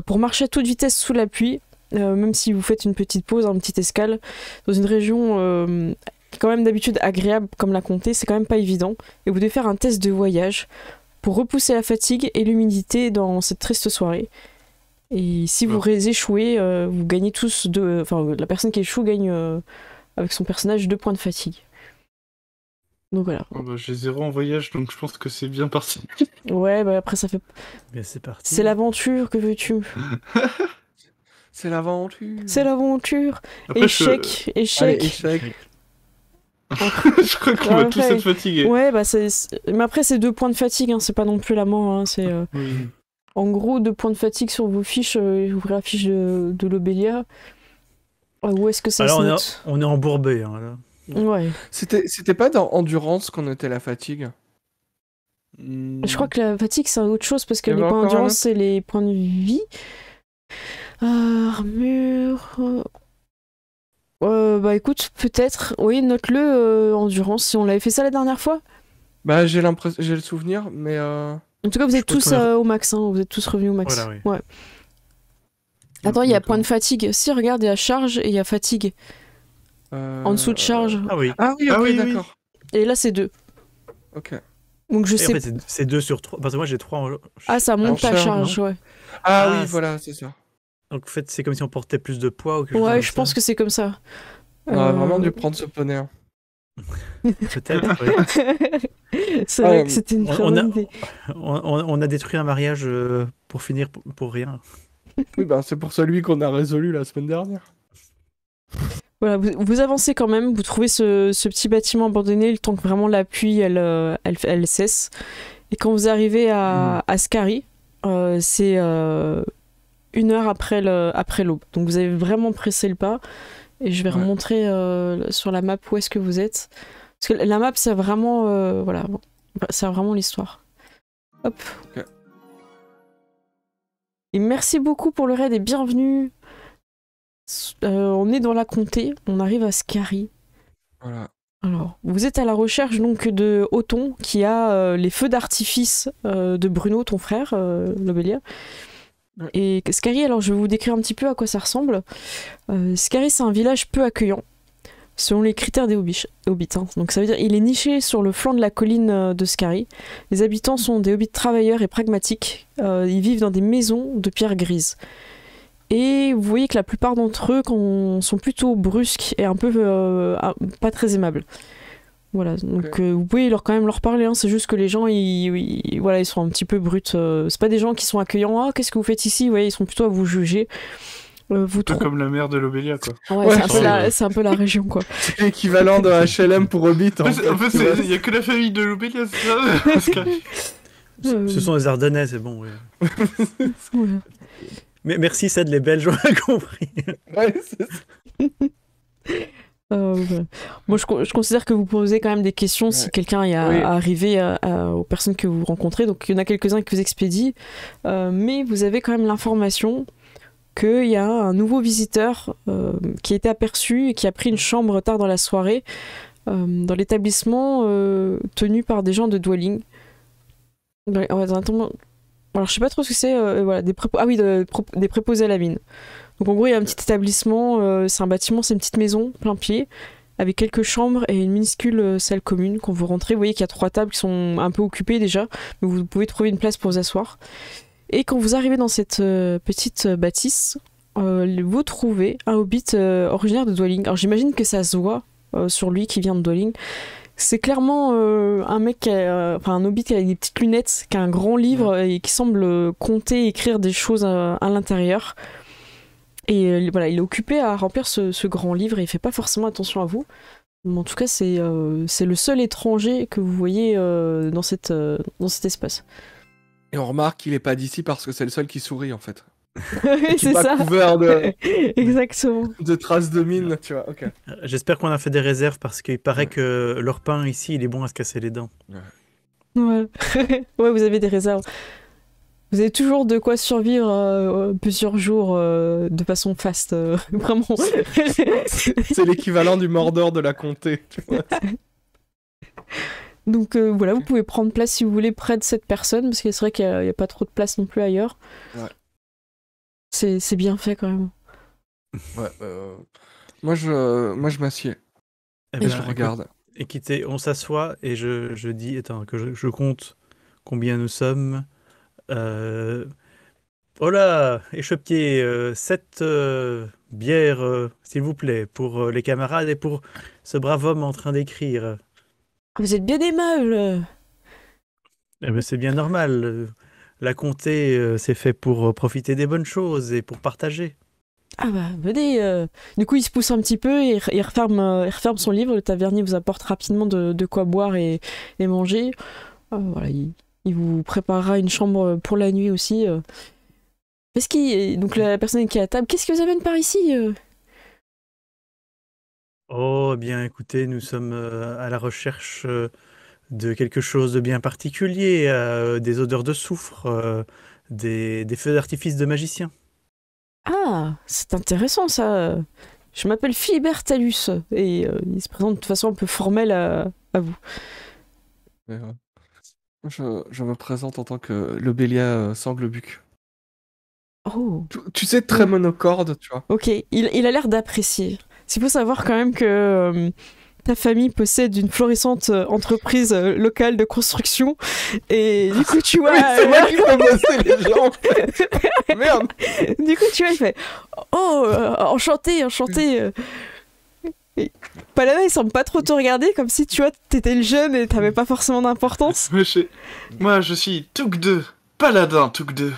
Pour marcher à toute vitesse sous la pluie, même si vous faites une petite pause, une petite escale, dans une région qui est quand même d'habitude agréable comme la Comté, c'est quand même pas évident. Et vous devez faire un test de voyage pour repousser la fatigue et l'humidité dans cette triste soirée. Et si vous échouez, vous gagnez tous la personne qui échoue gagne avec son personnage 2 points de fatigue. Donc voilà. Oh bah, j'ai 0 en voyage, donc je pense que c'est bien parti. Ouais, bah après ça fait... Bien, c'est parti. C'est l'aventure, que veux-tu? C'est l'aventure. C'est l'aventure. Après, Échec. Allez, échec. je crois qu'on va tous être fatigués. Ouais, bah mais après c'est 2 points de fatigue, hein, c'est pas non plus la mort. Hein, c'est Oui. en gros 2 points de fatigue sur vos fiches. Ouvrez la fiche de Lobelia. Où est-ce que ça Alors se note? on est embourbé. Hein, là. Ouais. C'était pas dans Endurance qu'on notait la fatigue? Je crois que la fatigue c'est autre chose parce que Il y les avait points encore un d'endurance autre c'est les points de vie. Armure. Bah écoute, peut-être. Oui, note-le endurance. Si on l'avait fait ça la dernière fois. Bah j'ai le souvenir, mais En tout cas, vous êtes tous au max. Hein. Vous êtes tous revenus au max. Voilà, oui. Ouais. Attends, il y a point de fatigue. Si, regarde, il y a charge et il y a fatigue. En dessous de charge. Ah oui. Ah oui, ok, oui, d'accord. Et là, c'est 2. Ok. Donc je Et sais. en fait, c'est 2 sur 3. Parce que moi j'ai 3 en... Ah, ça monte ta charge, charge, ouais. Ah Ah, oui, voilà, c'est ça. Donc en fait, c'est comme si on portait plus de poids ou quelque chose Ouais, comme je ça. pense que c'est comme ça. On aurait vraiment dû prendre ce poney. Hein. Peut-être, oui. C'est vrai que c'était une très on a- bonne idée. On a détruit un mariage pour finir pour rien. Oui, bah c'est pour celui qu'on a résolu la semaine dernière. Voilà, vous avancez quand même, vous trouvez ce petit bâtiment abandonné le temps que vraiment la pluie elle cesse. Et quand vous arrivez à Skari, c'est 1 heure après l'aube. Donc vous avez vraiment pressé le pas. Et je vais remontrer sur la map où est-ce que vous êtes. Parce que la map, c'est vraiment, voilà, c'est vraiment l'histoire. Hop. Ok. Et merci beaucoup pour le raid et bienvenue. On est dans la Comté, on arrive à Skari. Voilà. Alors, vous êtes à la recherche donc de Othon qui a les feux d'artifice de Bruno, ton frère, Lobelia. Ouais. Et Skari, alors je vais vous décrire un petit peu à quoi ça ressemble. Skari, c'est un village peu accueillant, selon les critères des hobbits. Hein. Donc ça veut dire il est niché sur le flanc de la colline de Skari. Les habitants sont des hobbits travailleurs et pragmatiques. Ils vivent dans des maisons de pierre grise. Et vous voyez que la plupart d'entre eux sont plutôt brusques et un peu pas très aimables. Voilà, donc vous pouvez quand même leur parler, hein. C'est juste que les gens, ils sont un petit peu bruts. C'est pas des gens qui sont accueillants. Ah, qu'est-ce que vous faites ici? Ouais, ils sont plutôt à vous juger. Comme la mère de Lobelia, quoi. Ouais, c'est un peu la région, quoi. C'est l'équivalent de HLM pour Hobbit. En fait, il y a que la famille de Lobelia, c'est ça? Parce que- Ce sont les Ardennais, c'est bon. Oui. Ouais. Mais merci, Ced, les Belges ont compris. Ouais, c'est ça. Ouais. Moi, je considère que vous posez quand même des questions si quelqu'un est arrivé aux personnes que vous rencontrez. Donc, il y en a quelques-uns qui vous expédient. Mais vous avez quand même l'information qu'il y a un nouveau visiteur qui a été aperçu et qui a pris une chambre tard dans la soirée dans l'établissement tenu par des gens de Dwelling. Alors je sais pas trop ce que c'est, voilà, des préposés à la mine. Donc en gros il y a un petit établissement, c'est un bâtiment, c'est une petite maison, plein pied, avec quelques chambres et une minuscule salle commune. Quand vous rentrez, vous voyez qu'il y a 3 tables qui sont un peu occupées déjà, mais vous pouvez trouver une place pour vous asseoir. Et quand vous arrivez dans cette petite bâtisse, vous trouvez un hobbit originaire de Dwelling. Alors j'imagine que ça se voit sur lui qui vient de Dwelling. C'est clairement un mec, un hobbit avec des petites lunettes, qui a un grand livre et qui semble compter, écrire des choses à l'intérieur. Et voilà, il est occupé à remplir ce grand livre et il fait pas forcément attention à vous. Mais en tout cas, c'est le seul étranger que vous voyez dans cet espace. Et on remarque qu'il est pas d'ici parce que c'est le seul qui sourit en fait. C'est Pas ça. couvert Exactement. de traces de mine, tu vois. Ok. J'espère qu'on a fait des réserves parce qu'il paraît que leur pain ici, il est bon à se casser les dents. Ouais. Ouais, vous avez des réserves. Vous avez toujours de quoi survivre plusieurs jours de façon fast. Vraiment. C'est l'équivalent du Mordor de la comté, tu vois. Donc voilà, vous pouvez prendre place si vous voulez près de cette personne, parce que c'est vrai qu'il n'y a pas trop de place non plus ailleurs. Ouais. C'est bien fait quand même. Ouais, moi je m'assieds Eh et ben, je regarde. Écoutez, on s'assoit et je dis, attends, que je compte combien nous sommes. Oh là, échopier, 7 bières, s'il vous plaît, pour les camarades et pour ce brave homme en train d'écrire. Vous êtes bien aimable. Eh ben, c'est bien normal. La comté, c'est fait pour profiter des bonnes choses et pour partager. Ah bah venez. Du coup, il se pousse un petit peu et il referme son livre. Le tavernier vous apporte rapidement de quoi boire et manger. Voilà, il vous préparera une chambre pour la nuit aussi. Donc la personne qui est à table, qu'est-ce qui vous amène par ici Oh, bien, écoutez, nous sommes à la recherche de quelque chose de bien particulier, des odeurs de soufre, des feux d'artifice de magiciens. Ah, c'est intéressant ça. Je m'appelle Philibert Talus et il se présente de façon un peu formelle à vous. Mais, je me présente en tant que Lobelia Sanglebuc. Oh, Tu sais, très monocorde, tu vois. ok. Il a l'air d'apprécier. Il faut savoir quand même que ta famille possède une florissante entreprise locale de construction et du coup tu vois... Oui, c'est moi qui fais bosser les gens, en fait. Merde. Du coup tu vois, il fait « Oh, enchanté. Et Paladin, il semble pas trop te regarder, comme si tu vois, t'étais le jeune et t'avais pas forcément d'importance. Moi, je suis Touk 2, paladin Touk 2.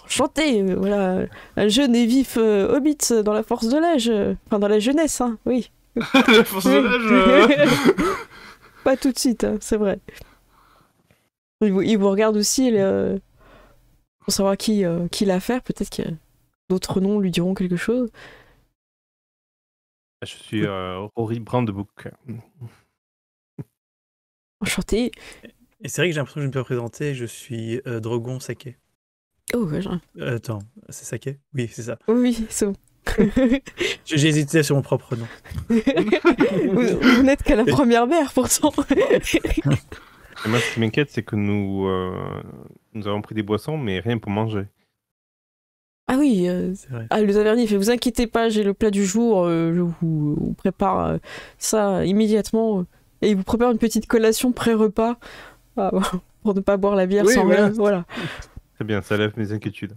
Enchanté, voilà, un jeune et vif hobbit dans la force de l'âge, enfin dans la jeunesse, hein, oui. La force de l'âge. Pas tout de suite, hein, c'est vrai. Il vous regarde aussi pour savoir qui l'a affaire, peut-être que d'autres noms lui diront quelque chose. Je suis Rory Brandebook. Enchanté. Et c'est vrai que j'ai l'impression que je me peux présenter, je suis Drogon Saké. Oh, ouais, Attends, c'est Saké? Oui, c'est ça. oui, c'est bon. J'ai hésité sur mon propre nom. Vous n'êtes qu'à la première mère, pourtant. Et moi, ce qui m'inquiète, c'est que nous avons pris des boissons, mais rien pour manger. Ah oui, C'est vrai. le tavernier fait, vous inquiétez pas, j'ai le plat du jour, je vous prépare ça immédiatement. Et il vous prépare une petite collation pré-repas pour ne pas boire la bière Oui, sans voilà. rien. Voilà. Très bien, ça lève mes inquiétudes.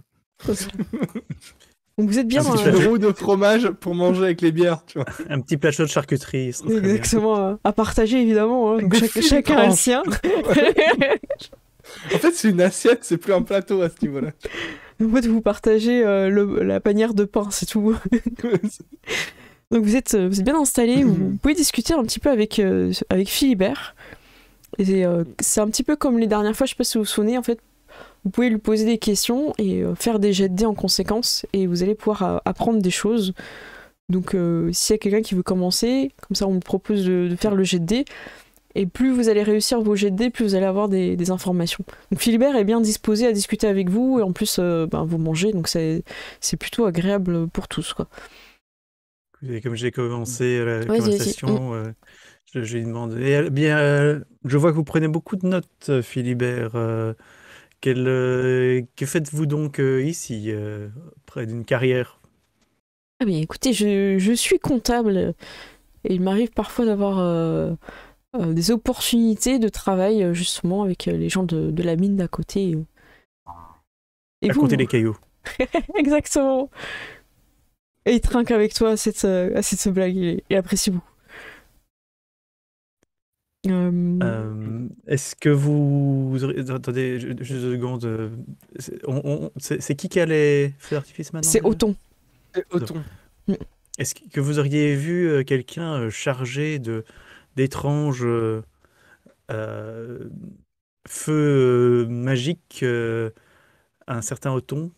Donc vous êtes bien Un dans petit roux de fromage pour manger avec les bières, tu vois. Un petit plat chaud de charcuterie. Ce serait très bien. exactement à partager évidemment. Hein. Donc Des fines chacun a le tranches. sien. En fait, c'est une assiette, c'est plus un plateau à ce niveau-là. En fait, vous partagez la panière de pain, c'est tout. Donc vous êtes bien installé, vous pouvez discuter un petit peu avec Philibert. Et c'est un petit peu comme les dernières fois, je sais pas si vous vous souvenez, en fait, vous pouvez lui poser des questions et faire des jets de dés en conséquence, et vous allez pouvoir apprendre des choses. Donc s'il y a quelqu'un qui veut commencer, comme ça on vous propose de faire le jet de dés, et plus vous allez réussir vos jets de dés, plus vous allez avoir des informations. Donc Philibert est bien disposé à discuter avec vous, et en plus vous mangez, donc c'est plutôt agréable pour tous, quoi. Et comme j'ai commencé la Vas-y, conversation, je lui demande. Je vois que vous prenez beaucoup de notes, Philibert. Que faites-vous donc ici, près d'une carrière? Ah mais écoutez, je suis comptable et il m'arrive parfois d'avoir des opportunités de travail justement avec les gens de la mine d'à côté. Et À vous, compter les cailloux. exactement. Et il trinque avec toi à cette blague, il apprécie beaucoup. Est-ce que vous... Attendez, juste 2 secondes. C'est qui a les feux d'artifice maintenant C'est déjà? Othon. C'est Othon. Est-ce que vous auriez vu quelqu'un chargé d'étranges feux magiques, un certain Othon?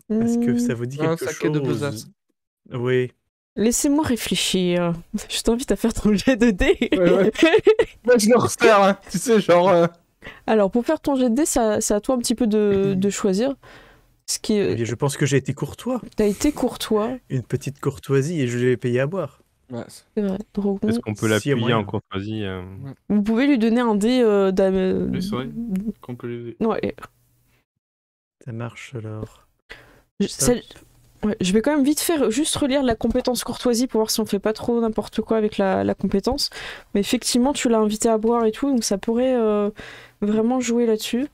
Est-ce que ça vous dit Un quelque saké de besace. chose? Oui. Laissez-moi réfléchir. Je t'invite à faire ton jet de dés. Ouais. Moi, je le resserre, hein. Tu sais, genre... Alors, pour faire ton jet de dés, c'est à toi un petit peu de choisir. Ce qui Eh est... bien, je pense que j'ai été courtois. T'as été courtois, Une petite courtoisie et je l'ai payé à boire. Ouais, c'est vrai. Dragon. Est-ce qu'on peut Si, y a l'appuyer moyen. en courtoisie Vous pouvez lui donner un dé Oui, c'est vrai. Qu'on peut les... Ouais. Ça marche alors. Ouais, je vais quand même vite faire, juste relire la compétence courtoisie pour voir si on fait pas trop n'importe quoi avec la compétence. Mais effectivement, tu l'as invité à boire et tout, donc ça pourrait vraiment jouer là-dessus.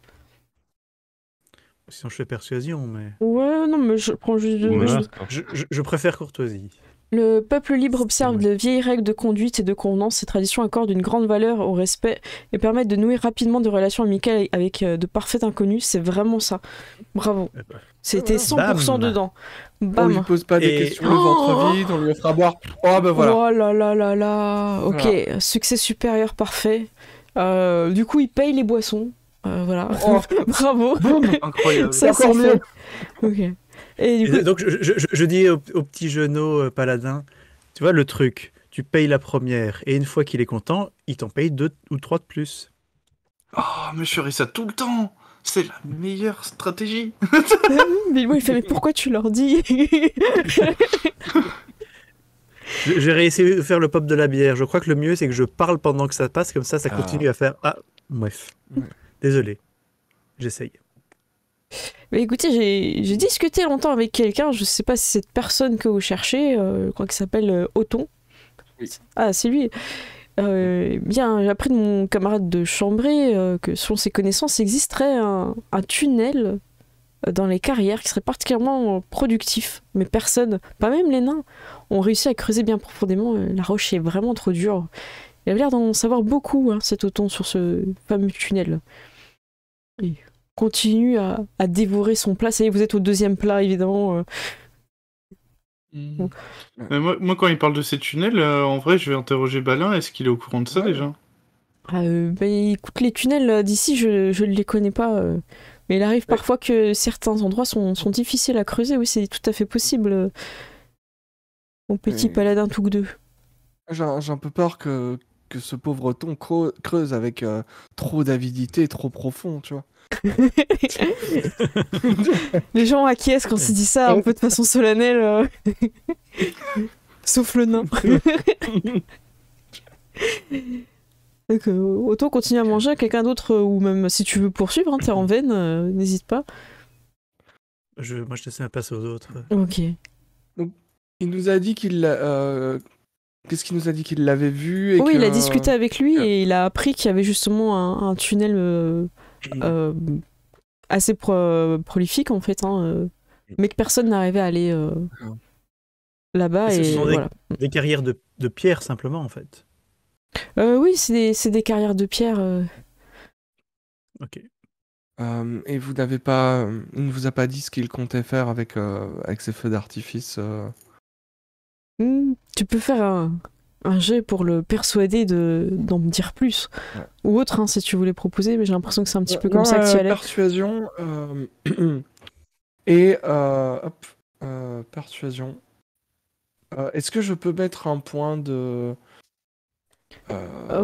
Sinon, je fais persuasion, mais... Ouais, non, mais je prends juste deux. Voilà. Je préfère courtoisie. Le peuple libre observe Ouais. de vieilles règles de conduite et de convenance. Ces traditions accordent une grande valeur au respect et permettent de nouer rapidement des relations amicales avec de parfaits inconnus. C'est vraiment ça. Bravo. Eh ben, C'était 100% Bam. dedans. On Bam. lui pose pas des Et- questions le ventre vide, on lui offre à boire. Oh, ben voilà. Oh là là là là. Ok, succès supérieur parfait. Du coup, il paye les boissons. Voilà. Oh. Bravo. Incroyable. Ça, c'est Encore mieux. fait. Ok. Et du coup, Et donc, je dis au petit genou paladin, tu vois le truc, tu payes la première, et une fois qu'il est content, il t'en paye 2 ou 3 de plus. Oh, mais je ferai ça tout le temps. C'est la meilleure stratégie. mais moi, il fait, mais pourquoi tu leur dis? J'ai réessayé de faire le pop de la bière. Je crois que le mieux, c'est que je parle pendant que ça passe, comme ça Ah. continue à faire... Ah, bref. Ouais. Désolé. J'essaye. Mais écoutez, j'ai discuté longtemps avec quelqu'un, je sais pas si cette personne que vous cherchez, je crois qu'il s'appelle Othon. Oui. Ah, c'est lui. Bien, j'ai appris de mon camarade de Chambray que selon ses connaissances, il existerait un tunnel dans les carrières qui serait particulièrement productif. Mais personne, pas même les nains, ont réussi à creuser bien profondément. La roche est vraiment trop dure. Il avait l'air d'en savoir beaucoup, hein, cet Othon, sur ce fameux tunnel. Et continue à dévorer son plat. Ça y est, vous êtes au 2e plat, évidemment. Mais moi, quand il parle de ces tunnels, en vrai, je vais interroger Balin. Est-ce qu'il est au courant de ça Ouais. déjà? Écoute, les tunnels d'ici, je ne les connais pas. Mais il arrive parfois que certains endroits sont difficiles à creuser. Oui, c'est tout à fait possible. Mon petit Ouais. paladin Touk 2. J'ai un peu peur que ce pauvre Othon creuse avec trop d'avidité, trop profond, tu vois. Les gens acquiescent quand il dit ça un peu de façon solennelle. Sauf le nain. Donc, autant continuer à manger, quelqu'un d'autre, ou même si tu veux poursuivre, hein, t'es en veine, n'hésite pas. Moi, je te laisse passer aux autres. Ok. Il nous a dit qu'il qu'est-ce qu'il nous a dit qu'il l'avait vu et Oui, il a que- discuté avec lui et il a appris qu'il y avait justement un tunnel assez prolifique en fait, hein, mais que personne n'arrivait à aller là-bas. Ce Et sont voilà. des carrières de pierre, simplement, en fait. Oui, c'est des carrières de pierre. Ok. Et vous n'avez pas, il ne vous a pas dit ce qu'il comptait faire avec ces feux d'artifice. Tu peux faire un jet pour le persuader d'en me dire plus. Ouais. Ou autre, hein, si tu voulais proposer, mais j'ai l'impression que c'est un petit peu Non, comme ça que tu allais. Persuasion et persuasion. Est-ce que je peux mettre un point de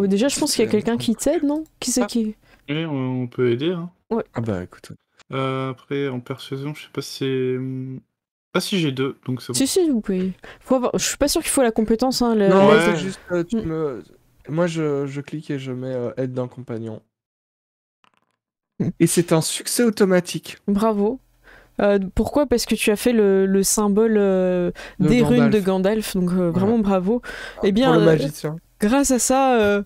Déjà, je pense qu'il y a quelqu'un qui t'aide, non? Qui c'est qui? Oui, on peut aider. Hein. Ah bah écoute. Après, en persuasion, je sais pas si c'est... Ah si, j'ai 2, donc c'est bon. Si, vous pouvez. Je suis pas sûr qu'il faut la compétence. Hein, Non, Ouais. c'est juste moi je clique et je mets aide d'un compagnon. Et c'est un succès automatique. Bravo. Pourquoi? Parce que tu as fait le symbole des runes de Gandalf, donc vraiment bravo. Eh bien, Pour le magicien. grâce à ça,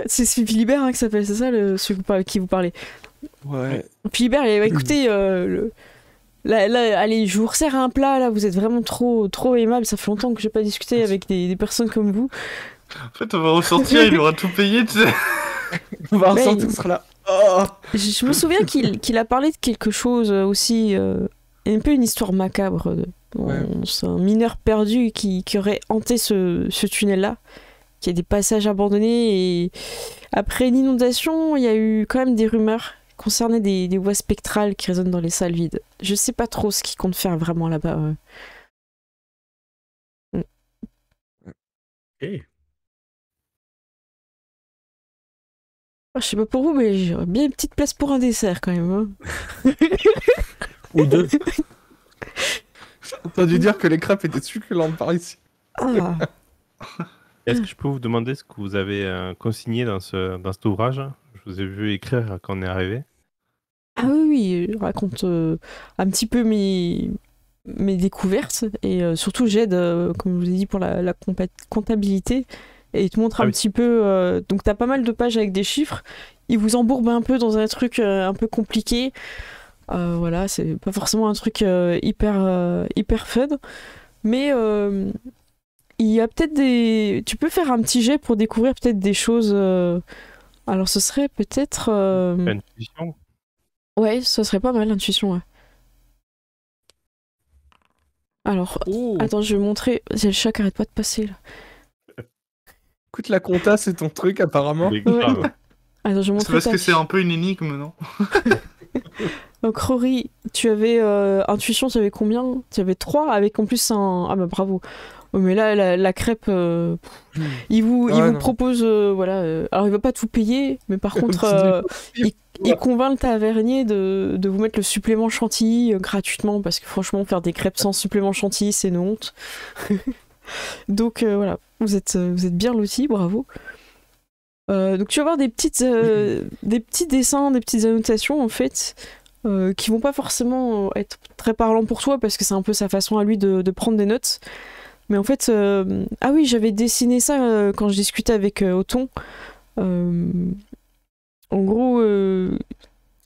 c'est Philibert qui s'appelle, c'est ça celui qui vous parlait. Ouais. Philibert, écoutez, allez, je vous resserre un plat, là, vous êtes vraiment trop aimable, ça fait longtemps que j'ai pas discuté avec des personnes comme vous. En fait, on va ressortir, il aura tout payé, tu sais. On va ressortir, on sera là. Oh Je me souviens qu'il a parlé de quelque chose aussi, un peu une histoire macabre. C'est un mineur perdu qui aurait hanté ce tunnel-là, qui a des passages abandonnés. Et après une inondation, il y a eu quand même des rumeurs concernant des voix spectrales qui résonnent dans les salles vides. Je sais pas trop ce qu'il compte faire vraiment là-bas. Ok. Je sais pas pour vous, mais j'aurais bien une petite place pour un dessert quand même. Hein. Ou deux. J'ai entendu dire que les crêpes étaient succulentes par ici. Ah. Est-ce que je peux vous demander ce que vous avez consigné dans cet ouvrage? Je vous ai vu écrire quand on est arrivé. Ah oui, je raconte un petit peu mes découvertes et surtout j'aide, comme je vous ai dit, pour la comptabilité et il te montre un petit peu. Donc t'as pas mal de pages avec des chiffres, il vous embourbe un peu dans un truc un peu compliqué. Voilà, c'est pas forcément un truc hyper fun, mais il y a peut-être des. Tu peux faire un petit jet pour découvrir peut-être des choses. Alors ce serait peut-être. Intuition. Ouais, ça serait pas mal l'intuition. Ouais. Alors, attends, je vais montrer. C'est le chat qui arrête pas de passer là. Écoute, la compta, c'est ton truc apparemment. Mais grave. Attends, je vais C'est montrer. parce que c'est un peu une énigme, non? Donc Rory, tu avais intuition, tu avais combien? Tu avais 3 avec en plus un. Ah bah bravo. Oh, mais là, la crêpe, il vous propose, voilà. Alors il va pas tout payer, mais par contre, il convainc le tavernier de vous mettre le supplément chantilly gratuitement, parce que franchement, faire des crêpes sans supplément chantilly, c'est une honte. Donc voilà, vous êtes bien lotis, bravo. Donc tu vas avoir des petits dessins, des petites annotations en fait, qui vont pas forcément être très parlants pour toi, parce que c'est un peu sa façon à lui de prendre des notes. Mais en fait, ah oui, j'avais dessiné ça quand je discutais avec Othon. En gros,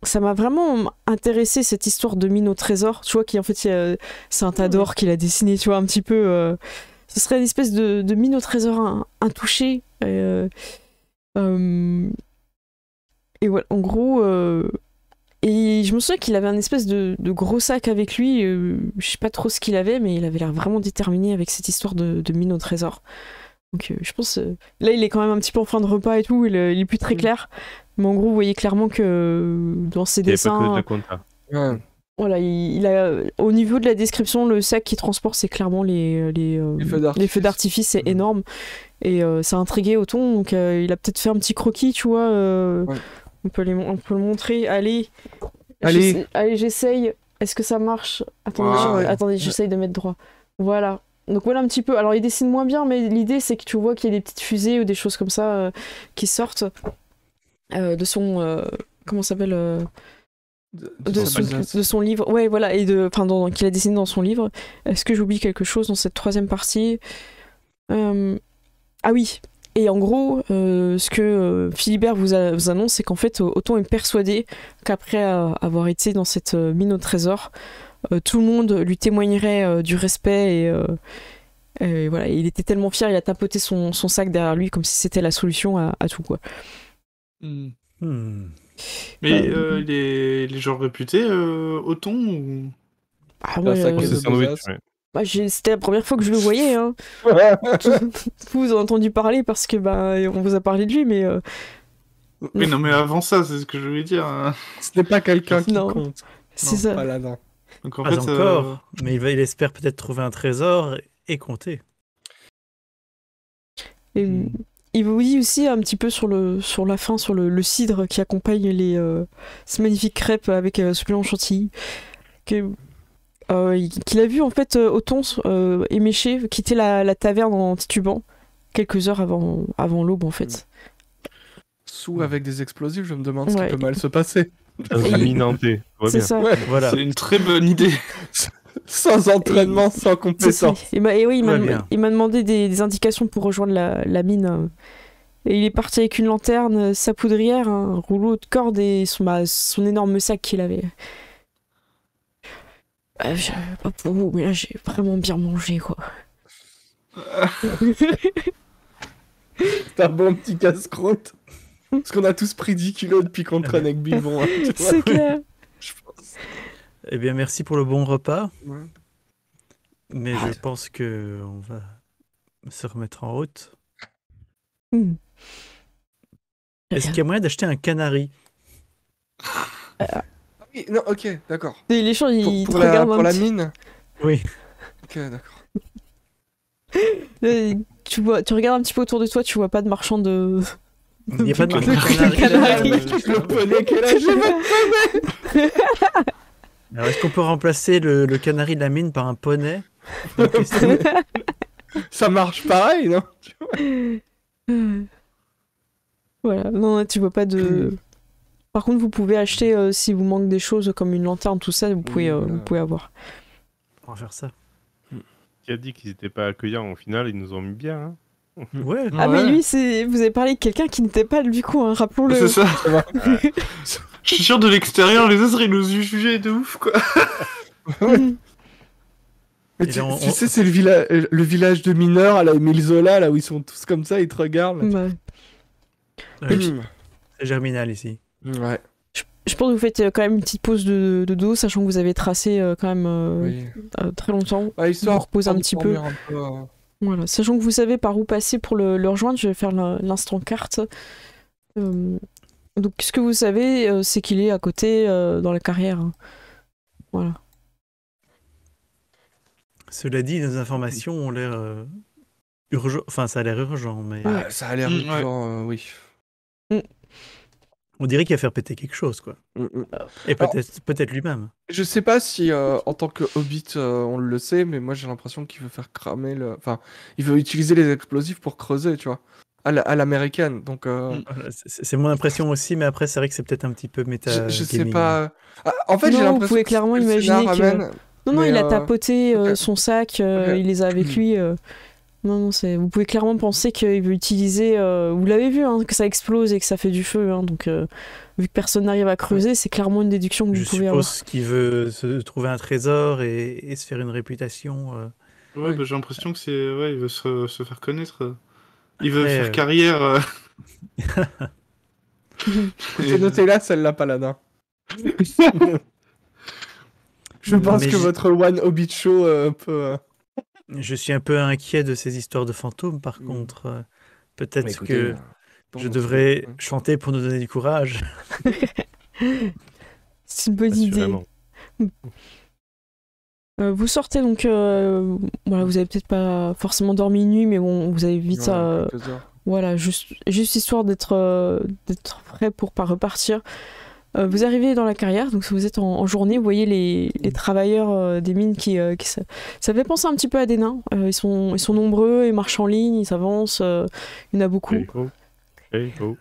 ça m'a vraiment intéressé cette histoire de mine au trésor. Tu vois, en fait, c'est un tas d'or qu'il a dessiné, tu vois, un petit peu. Ce serait une espèce de mine au trésor intouché. Et voilà, en gros. Et je me souviens qu'il avait un espèce de gros sac avec lui. Je sais pas trop ce qu'il avait, mais il avait l'air vraiment déterminé avec cette histoire de mine au trésor. Donc je pense... là, il est quand même un petit peu en fin de repas et tout. Il est plus très clair. Mais en gros, vous voyez clairement que dans ses dessins... Pas que de la compta. Ouais. Voilà, il a... Au niveau de la description, le sac qu'il transporte, c'est clairement les feux d'artifice. C'est énorme. Et ça a intrigué Othon. Donc il a peut-être fait un petit croquis, tu vois. On peut le montrer. Allez, j'essaye. Est-ce que ça marche? Attendez, j'essaye de mettre droit. Voilà. Donc voilà un petit peu. Alors il dessine moins bien, mais l'idée c'est que tu vois qu'il y a des petites fusées ou des choses comme ça qui sortent de son... comment ça s'appelle de son livre. Ouais, voilà. Et qu'il a dessiné dans son livre. Est-ce que j'oublie quelque chose dans cette troisième partie? Ah oui. Et en gros, ce que Philibert vous annonce, c'est qu'en fait, Othon est persuadé qu'après avoir été dans cette mine au trésor, tout le monde lui témoignerait du respect et voilà. Et il était tellement fier, il a tapoté son sac derrière lui comme si c'était la solution à tout, quoi. Mais les gens réputés, Othon ou... Ah ouais, c'est sandwich, ouais. Bah, c'était la première fois que je le voyais. Hein. Vous avez entendu parler parce que on vous a parlé de lui, mais... Oui, non, mais avant ça, c'est ce que je voulais dire. Ce n'est pas quelqu'un qui Non. compte. C'est ça. Paladin. Donc, en Pas fait, encore, mais il espère peut-être trouver un trésor et compter. Et, il vous dit aussi un petit peu sur la fin, sur le cidre qui accompagne ces magnifiques crêpes avec supplément chantilly, qu'il a vu en fait Othon éméché quitter la taverne en titubant quelques heures avant l'aube en fait. sous avec des explosifs, je me demande ce qui Ouais. peut mal se passer. Dans une mine hantée. Tout va C'est bien. ça. Ouais, Voilà. C'est une très bonne idée. sans entraînement, sans C'est ça. compétence. Et oui, Tout va bien. il m'a demandé des indications pour rejoindre la mine. Et il est parti avec une lanterne, sa poudrière, un rouleau de corde et son énorme sac qu'il avait. Pas pour vous, mais là j'ai vraiment bien mangé quoi. C'est un bon petit casse-croûte. Parce qu'on a tous pris 10 kilos depuis qu'on traîne avec Bilbon. Hein, tu vois, C'est clair. je pense. Eh bien, merci pour le bon repas, Ouais. mais Ah. je pense que on va se remettre en route. Hmm. Est-ce qu'il y a moyen d'acheter un canari? Oui, non, ok, d'accord. Et les gens ils Pour te regardent pour un la petit- mine. Oui. Ok, d'accord. tu regardes un petit peu autour de toi, tu vois pas de marchand de. Il n'y a pas de marque Le de canari. canari. Le poney qu'elle a, je Alors, est-ce qu'on peut remplacer le canari de la mine par un poney? Une question. Ça marche pareil, non? Voilà, non, tu vois pas de. Par contre, vous pouvez acheter si vous manque des choses comme une lanterne, tout ça, vous pouvez, voilà. vous pouvez avoir. On va faire ça. Qui a dit qu'ils étaient pas accueillants au final, ils nous ont mis bien. Hein. Ouais. Ah, mais Ouais. lui, vous avez parlé de quelqu'un qui n'était pas du coup, hein, rappelons-le. C'est ça. va. Je suis sûr de l'extérieur, les autres ils nous jugeaient de ouf quoi. Mm. Mais Et tu, là, on- tu sais, c'est le village de mineurs à la Émile Zola, là où ils sont tous comme ça, ils te regardent. là. Bah, C'est Germinal ici. Ouais, je pense que vous faites quand même une petite pause de dos, sachant que vous avez tracé quand même oui. très longtemps. Bah, histoire vous reposez un de petit peu. dormir un peu, Voilà, sachant que vous savez par où passer pour le rejoindre, je vais faire l'instant carte. Donc, ce que vous savez, c'est qu'il est à côté dans la carrière. Hein. Voilà. Cela dit, nos informations ont l'air urgent. Enfin, ça a l'air urgent, mais Ah, ça a l'air Ouais. urgent, oui. on dirait qu'il va faire péter quelque chose, quoi. Et peut-être lui-même. Je sais pas si en tant que Hobbit on le sait, mais moi j'ai l'impression qu'il veut faire cramer le. Enfin, il veut utiliser les explosifs pour creuser, tu vois. À l'américaine. Donc Voilà, c'est mon impression aussi, mais après, c'est vrai que c'est peut-être un petit peu méta. je sais gaming. pas. Ah, en fait, Non, j'ai vous l'impression pouvez que clairement ce le imaginer scénar que- amène- Non, Mais, il a tapoté ok. son sac, Ok. il les a avec lui. Non, vous pouvez clairement penser qu'il veut utiliser. Vous l'avez vu, hein, que ça explose et que ça fait du feu. Hein, donc, vu que personne n'arrive à creuser, c'est clairement une déduction que Je vous pouvez avoir. suppose qu'il veut se trouver un trésor et se faire une réputation. Ouais, bah, j'ai l'impression que c'est. Ouais, il veut se faire connaître. Il veut Après, faire carrière. J'ai noté là, celle-là, Paladin. Je pense Mais que votre One Hobbit Show peut. Je suis un peu inquiet de ces histoires de fantômes, par Mm. contre. Peut-être Écoutez, que je devrais chanter pour nous donner du courage. C'est une bonne idée. Assurément. Vous sortez donc. Voilà, vous avez peut-être pas forcément dormi une nuit, mais bon, vous avez vite. Voilà, juste histoire d'être prêt pour pas repartir. Vous arrivez dans la carrière, donc si vous êtes en journée, vous voyez les travailleurs des mines qui ça fait penser un petit peu à des nains. Ils sont nombreux, ils marchent en ligne, ils s'avancent, il y en a beaucoup. Hey, oh. Hey, oh.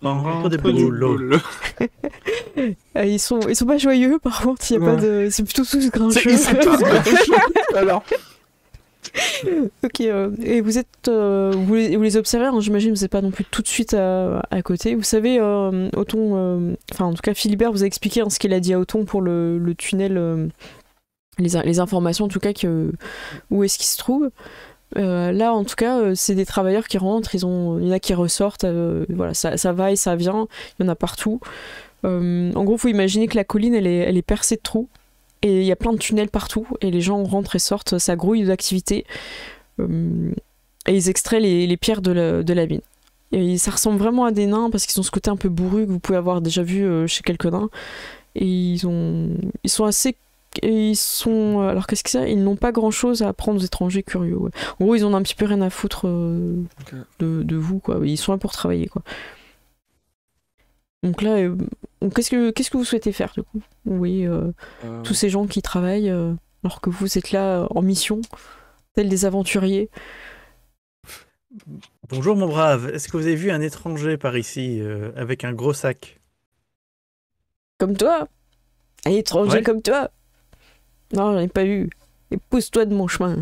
On rentre des Pas du boulots. boulot. Ils sont pas joyeux, par contre, il y a pas de, c'est plutôt tous grincheux. Ils sont tous grincheux. Alors, Ok, et vous êtes, vous les observez, hein, j'imagine, vous n'êtes pas non plus tout de suite à côté. Vous savez, Othon, enfin en tout cas Philibert vous a expliqué ce qu'il a dit à Othon pour le tunnel, les informations en tout cas où est-ce qu'il se trouve. Là en tout cas c'est des travailleurs qui rentrent, il y en a qui ressortent, voilà, ça va et ça vient, il y en a partout. En gros, faut imaginer que la colline elle est percée de trous. Et il y a plein de tunnels partout, et les gens rentrent et sortent, ça grouille d'activité. Et ils extraient les pierres de la mine. Et ça ressemble vraiment à des nains, parce qu'ils ont ce côté un peu bourru que vous pouvez avoir déjà vu chez quelques nains. Et ils sont assez... alors qu'est-ce que c'est ? Ils n'ont pas grand-chose à apprendre aux étrangers curieux. Ouais. En gros, ils en ont un petit peu rien à foutre de vous, quoi. Ils sont là pour travailler, quoi. Donc là, qu'est-ce que vous souhaitez faire, du coup ? Oui, tous ces gens qui travaillent alors que vous êtes là en mission, tels des aventuriers. Bonjour mon brave, est-ce que vous avez vu un étranger par ici avec un gros sac? Comme toi. Un étranger Ouais. comme toi. Non, j'en ai pas vu. Et pousse-toi de mon chemin.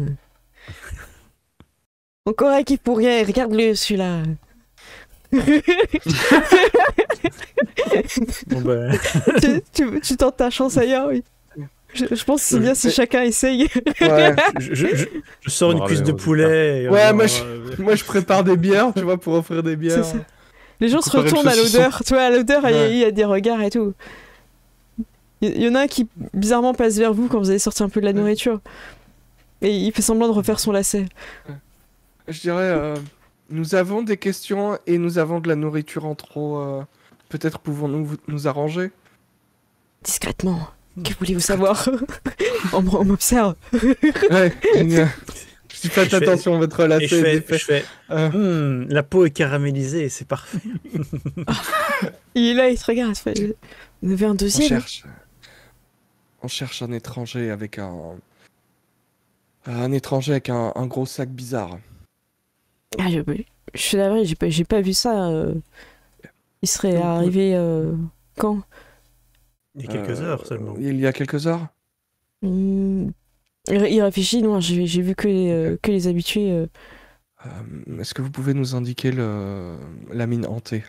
Encore un qui pour rien, regarde-le celui-là. Bon bah, tu tentes ta chance ailleurs, oui. Je pense que c'est bien si chacun essaye. Ouais, je sors une Bravo, cuisse de résultat. poulet. Ouais, alors, moi, moi je prépare des bières, tu vois, pour offrir des bières. C'est ça. Les gens se Préparer le retournent à saucisson. l'odeur. Tu vois, à l'odeur, Ouais. il y a des regards et tout. Il y en a un qui bizarrement passe vers vous quand vous avez sorti un peu de la nourriture. Et il fait semblant de refaire son lacet. Je dirais, nous avons des questions et nous avons de la nourriture en trop. Peut-être pouvons-nous nous arranger. Discrètement. Que voulez-vous savoir? On m'observe. Ouais. Je faites Je fais- attention, votre et lacet je est fais, défait. je fais, Euh, la peau est caramélisée, c'est parfait. Il est là, il te regarde. Il fait, vous avez un on deuxième? cherche un étranger avec un étranger avec un gros sac bizarre. Ah, je suis navré, j'ai pas vu ça. Il serait Donc, arrivé quand? Il y a quelques heures seulement. Il y a quelques heures. Hmm. Il réfléchit, non, j'ai vu que les habitués. Est-ce que vous pouvez nous indiquer la mine hantée?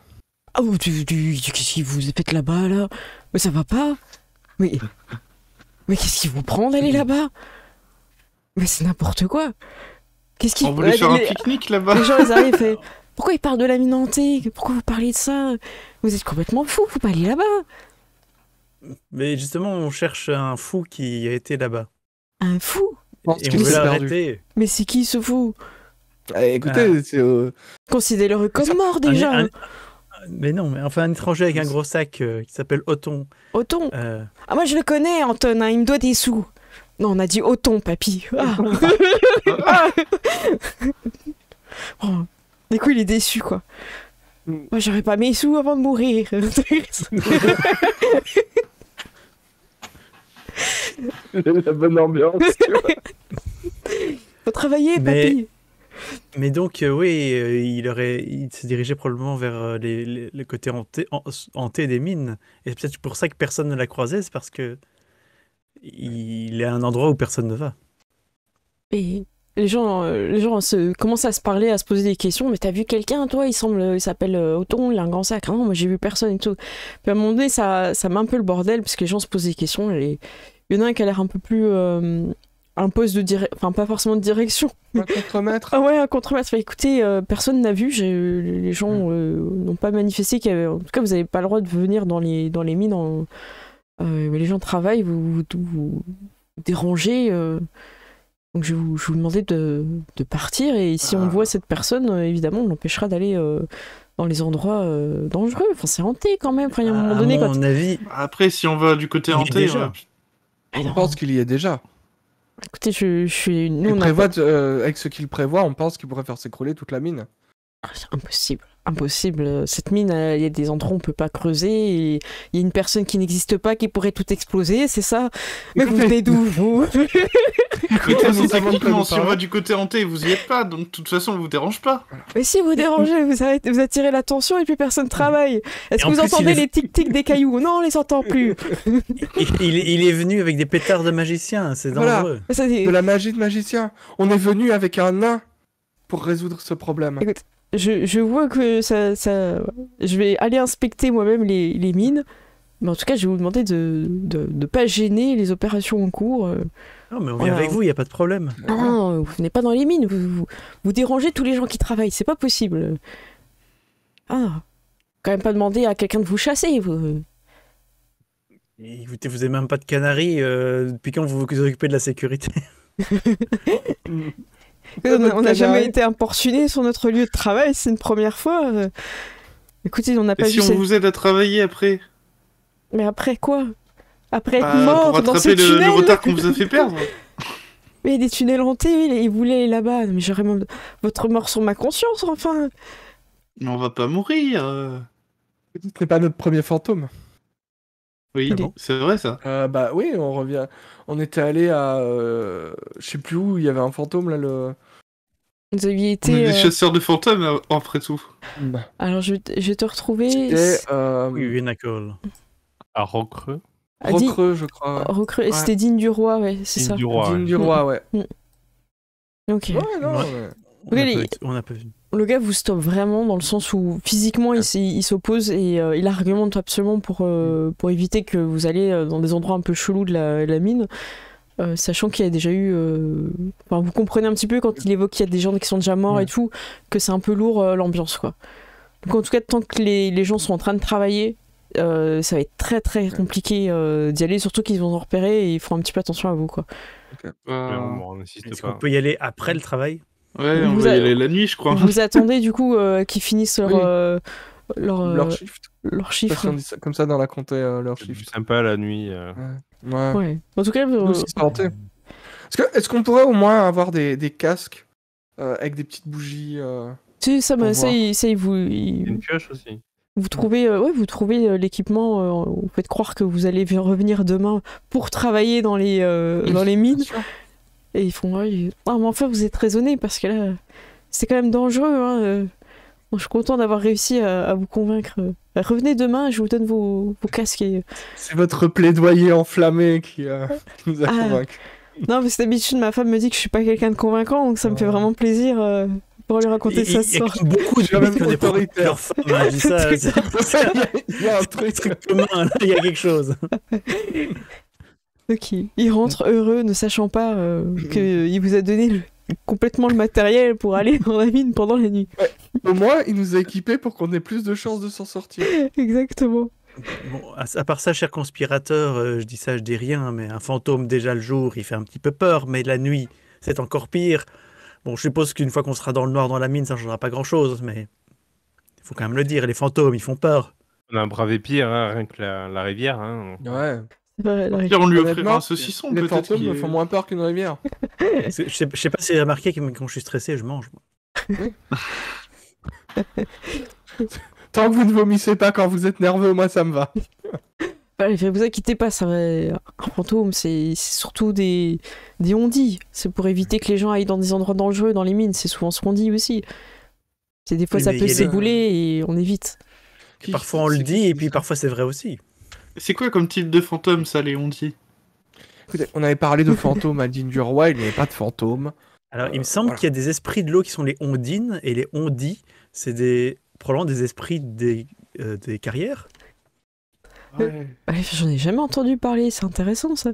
Ah, qu'est-ce qu'il vous faites là-bas, là? Mais ça va pas? Mais qu'est-ce qu'il vous prend d'aller là-bas? Mais c'est n'importe quoi! Qu'est-ce qu'il On voulait faire un les, pique-nique là-bas. les gens, ils arrivent, fait, pourquoi ils parlent de la mine hantée? Pourquoi vous parlez de ça? Vous êtes complètement fou, faut pas aller là-bas! Mais justement, on cherche un fou qui a été là-bas. Un fou? Je pense Et on qu'il veut s'est perdu. l'arrêter. Mais c'est qui ce fou? Écoutez, c'est Considérez-le comme mort déjà! Mais non, mais enfin un étranger avec un gros sac qui s'appelle Othon. Othon! Euh, Ah, moi je le connais, Anton, hein, il me doit des sous! Non, on a dit Othon, papy! Ah. Ah. Oh. Du coup, il est déçu, quoi. Moi, j'aurais pas mes sous avant de mourir. la bonne ambiance. Tu vois. Faut travailler, Mais- papy. mais donc, oui, il s'est dirigé probablement vers le côté hanté des mines. Et c'est peut-être pour ça que personne ne l'a croisé, c'est parce que il est à un endroit où personne ne va. Et les gens commencent à se parler, à se poser des questions. Mais t'as vu quelqu'un, toi? Il s'appelle Othon, il a un grand sac. Ah non, moi j'ai vu personne et tout. Puis à un moment donné, ça met un peu le bordel parce que les gens se posent des questions. Il y en a un qui a l'air un peu plus. Un poste de direction. Enfin, pas forcément de direction. Un contremaître. Ah ouais, un contremaître. Bah, écoutez, personne n'a vu. Les gens n'ont pas manifesté qu'il y avait. En tout cas, vous n'avez pas le droit de venir dans les mines. Mais les gens travaillent, vous dérangez. Donc je vais vous demander de partir. Et si on voit cette personne, évidemment, on l'empêchera d'aller dans les endroits dangereux. Enfin, c'est hanté quand même. Enfin, il y a un moment donné, à mon avis, Après, si on va du côté Il est hanté, déjà. Ah Je non. pense qu'il y est déjà. Écoutez, je suis. Nous, Il on a prévoit, avec ce qu'il prévoit, on pense qu'il pourrait faire s'écrouler toute la mine. C'est impossible. Impossible. Cette mine, il y a des endroits où on peut pas creuser. Et il y a une personne qui n'existe pas qui pourrait tout exploser, c'est ça? Mais vous venez d'où, vous? écoutez, Nous savons de quoi techniquement, nous si on parlons. va du côté hanté, vous y êtes pas, donc de toute façon, on vous dérange pas. Mais si vous dérangez, vous attirez l'attention et puis personne travaille. Est-ce Et que en vous plus, entendez il est- les tic-tic des cailloux? Non, on les entend plus. il est venu avec des pétards de magicien, c'est Voilà. dangereux. Ça, c'est- De la magie de magicien. On est venu avec un nain pour résoudre ce problème. Écoute, je vois que ça. Je vais aller inspecter moi-même les mines. Mais en tout cas, je vais vous demander de pas gêner les opérations en cours. Non, mais on vient Voilà. avec vous, il n'y a pas de problème. Non, vous venez pas dans les mines. Vous dérangez tous les gens qui travaillent. C'est pas possible. Ah. Quand même pas demander à quelqu'un de vous chasser. Et écoutez, vous n'avez même pas de canaries depuis quand vous vous occupez de la sécurité. On n'a jamais été importuné sur notre lieu de travail. C'est une première fois. Écoutez, on n'a Et pas si vu on cette- vous aide à travailler après, Mais après quoi? Après être pour mort dans ces rattraper le tunnels? retard qu'on vous a fait perdre. Mais des tunnels hantés, ils voulaient aller là-bas. Mais j'aurais même votre mort sur ma conscience, enfin. Mais on va pas mourir. Ce n'est pas notre premier fantôme. Oui, Ah bon c'est vrai ça. Bah oui, on revient. On était allé à. Je sais plus où, il y avait un fantôme là. Vous aviez On est été. des chasseurs de fantômes, après tout. Bah, Alors, je vais te retrouver. C'était Oui, Unacle. À Rocreux. Ah, Digne- Recreux, je crois. Recrue- Ouais. C'était Digne du Roi, ouais, c'est ça. Du roi. Digne Ouais. du roi, ouais. Ok. Ouais, non, Ouais. ouais. Oui, On a pas vu. Le gars vous stoppe vraiment dans le sens où physiquement il s'oppose et il argumente absolument pour éviter que vous allez dans des endroits un peu chelous de la mine, sachant qu'il y a déjà eu... Enfin, vous comprenez un petit peu quand il évoque qu'il y a des gens qui sont déjà morts Ouais. et tout, que c'est un peu lourd l'ambiance, quoi. Donc en tout cas, tant que les gens sont en train de travailler, ça va être très très compliqué d'y aller, surtout qu'ils vont en repérer et ils font un petit peu attention à vous, quoi. Mais Euh, on n'insiste Est-ce pas. qu'on peut y aller après le travail? Ouais, on Vous va y a- aller la nuit, je crois. Vous attendez du coup qu'ils finissent Oui. Leur shift. leur Je sais chiffre. pas si on dit ça comme ça dans la comté, leur C'est plus shift. sympa la nuit. Ouais. Ouais. En tout cas, Nous aussi, c'est tenté. Est-ce qu'on pourrait au moins avoir des casques avec des petites bougies si, ça, pour ça, voir. il Une pioche aussi. vous trouvez, vous trouvez l'équipement. Vous faites croire que vous allez revenir demain pour travailler dans les mines. Bien sûr. Et ils font, mais enfin, vous êtes raisonnés parce que là, c'est quand même dangereux. Hein. Moi, je suis content d'avoir réussi à vous convaincre. Revenez demain, je vous donne vos casques. C'est votre plaidoyer enflammé qui nous a Ah. convaincus. Non, parce que d'habitude, ma femme me dit que je suis pas quelqu'un de convaincant, donc ça me fait vraiment plaisir pour lui raconter ça ce Il y a soir. beaucoup de Je suis même mecs qui ont des problèmes avec autoritaire. leur femme. Hein, je dis ça, Il y a un c'est un truc. truc commun, là, il y a quelque chose. Ok. Il rentre heureux, ne sachant pas qu'il vous a donné complètement le matériel pour aller dans la mine pendant la nuit. Au moins, il nous a équipés pour qu'on ait plus de chances de s'en sortir. Exactement. Bon, à part ça, cher conspirateur, je dis ça, je dis rien, mais un fantôme déjà le jour, il fait un petit peu peur, mais la nuit, c'est encore pire. Bon, je suppose qu'une fois qu'on sera dans le noir dans la mine, ça ne changera pas grand-chose, mais il faut quand même le dire, les fantômes, ils font peur. On a bravé pire, hein, rien que la rivière. Hein. Ouais. C'est vrai, la Pire, on lui Honnêtement, offrira un saucisson, Les peut-être. fantômes qui me est- font moins peur qu'une rivière. Je sais pas si vous avez remarqué que quand je suis stressé, je mange. Moi. Tant que vous ne vomissez pas quand vous êtes nerveux, moi ça me va. vous inquiétez pas, ça va... un fantôme, c'est surtout des on-dit. C'est pour éviter que les gens aillent dans des endroits dangereux dans les mines, c'est souvent ce qu'on dit aussi. C'est des fois Oui, ça mais peut il y a des- s'ébouler et on évite. Parfois on le dit, et puis parfois c'est vrai aussi. C'est quoi comme type de fantôme, ça, les on-dit? Écoutez, on avait parlé de fantômes à Digne du Roi, il n'y avait pas de fantômes. Alors, il me semble voilà. qu'il y a des esprits de l'eau qui sont les ondines, et les ondis, c'est probablement des esprits des carrières. Ouais. Ouais, j'en ai jamais entendu parler, c'est intéressant ça.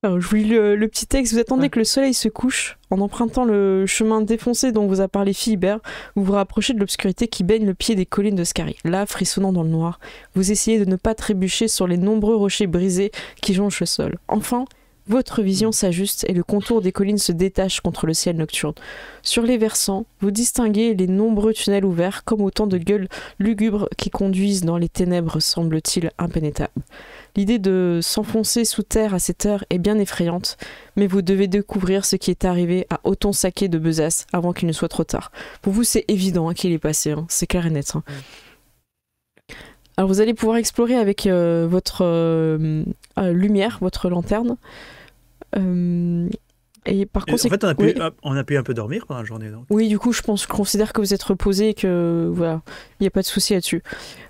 Alors, je vous lis le petit texte. Vous attendez Ouais. que le soleil se couche. En empruntant le chemin défoncé dont vous a parlé Philibert, vous vous rapprochez de l'obscurité qui baigne le pied des collines de Scarry. Là, frissonnant dans le noir, vous essayez de ne pas trébucher sur les nombreux rochers brisés qui jonchent le sol. Enfin, votre vision s'ajuste et le contour des collines se détache contre le ciel nocturne. Sur les versants, vous distinguez les nombreux tunnels ouverts comme autant de gueules lugubres qui conduisent dans les ténèbres, semble-t-il impénétrables. L'idée de s'enfoncer sous terre à cette heure est bien effrayante, mais vous devez découvrir ce qui est arrivé à Othon Saquet de Besace avant qu'il ne soit trop tard. Pour vous, c'est évident hein, qu'il est passé, hein. C'est clair et net. Hein. Alors vous allez pouvoir explorer avec votre lumière, votre lanterne. Et par Et en conséquent, fait, on a pu un peu dormir pendant la journée. Donc. oui, du coup, je considère que vous êtes reposé et que voilà, il n'y a pas de souci là-dessus.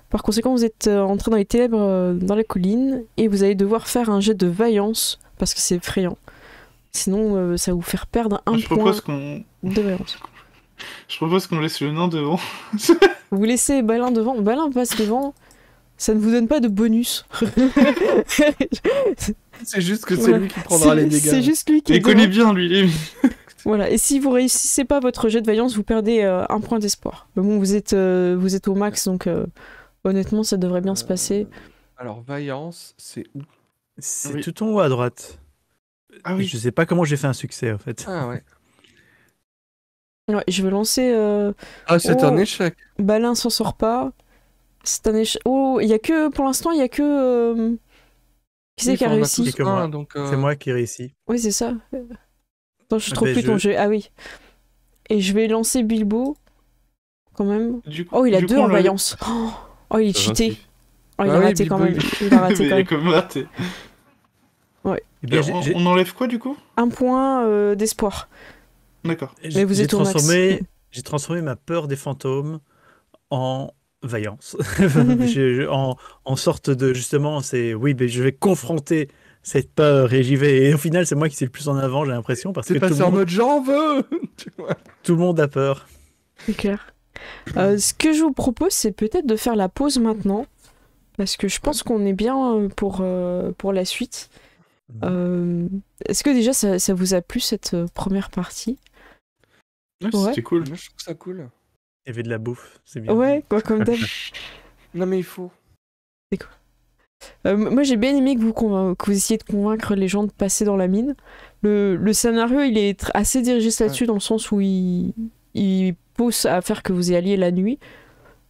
Par conséquent, vous êtes entré dans les ténèbres dans la colline et vous allez devoir faire un jet de vaillance parce que c'est effrayant. Sinon, ça va vous faire perdre un Je point propose qu'on de vaillance. laisse le nain devant. Vous laissez Balin devant. Balin passe devant. Ça ne vous donne pas de bonus. C'est juste que c'est Voilà. lui qui prendra les dégâts. C'est juste lui qui est Il connaît devant. bien, lui. Voilà, et si vous réussissez pas votre jet de vaillance, vous perdez un point d'espoir. Mais bon, vous êtes au max, donc honnêtement, ça devrait bien se passer. Alors, vaillance, c'est où? C'est Oui. tout en haut à droite. Ah Et oui. je sais pas comment j'ai fait un succès en fait. Ah ouais. Ouais, je vais lancer. Ah, c'est Oh. un échec. Balin s'en sort pas. C'est un échec. Oh, il y a que pour l'instant, il y a que. Qui c'est Oui, qui a enfin, on a réussi? tous Que moi. un, donc, C'est moi qui ai réussi. Oui, c'est ça. Attends, je Ah trouve ben, plus ton je- jeu. Ah oui. Et je vais lancer Bilbo, quand même. Du coup, Oh, il a du 2 coup, en on l'a- vaillance. Oh, il est Ça cheaté. va, Oh, il Ah a oui, raté quand Bilbo, même. Il a raté Mais quand il est même. comme raté. Eh bien, On enlève quoi du coup? Un point d'espoir. D'accord. Mais vous êtes au max. J'ai transformé ma peur des fantômes en vaillance. En sorte de, justement, oui, mais je vais confronter cette peur et j'y vais. Et au final, c'est moi qui suis le plus en avant, j'ai l'impression, parce que C'est passé en mode j'en veux. Tu vois. tout le monde a peur. C'est clair. Ce que je vous propose, c'est peut-être de faire la pause maintenant. Parce que je pense qu'on est bien pour la suite. Est-ce que déjà ça vous a plu cette première partie? Ouais, Ouais. c'était cool. Moi, je trouve ça cool. Il y avait de la bouffe, c'est bien. Ouais, quoi, comme d'hab. Non, mais il faut. Moi j'ai bien aimé que vous essayiez de convaincre les gens de passer dans la mine. Le scénario il est assez dirigiste là-dessus dans le sens où il pousse à faire que vous y alliez la nuit.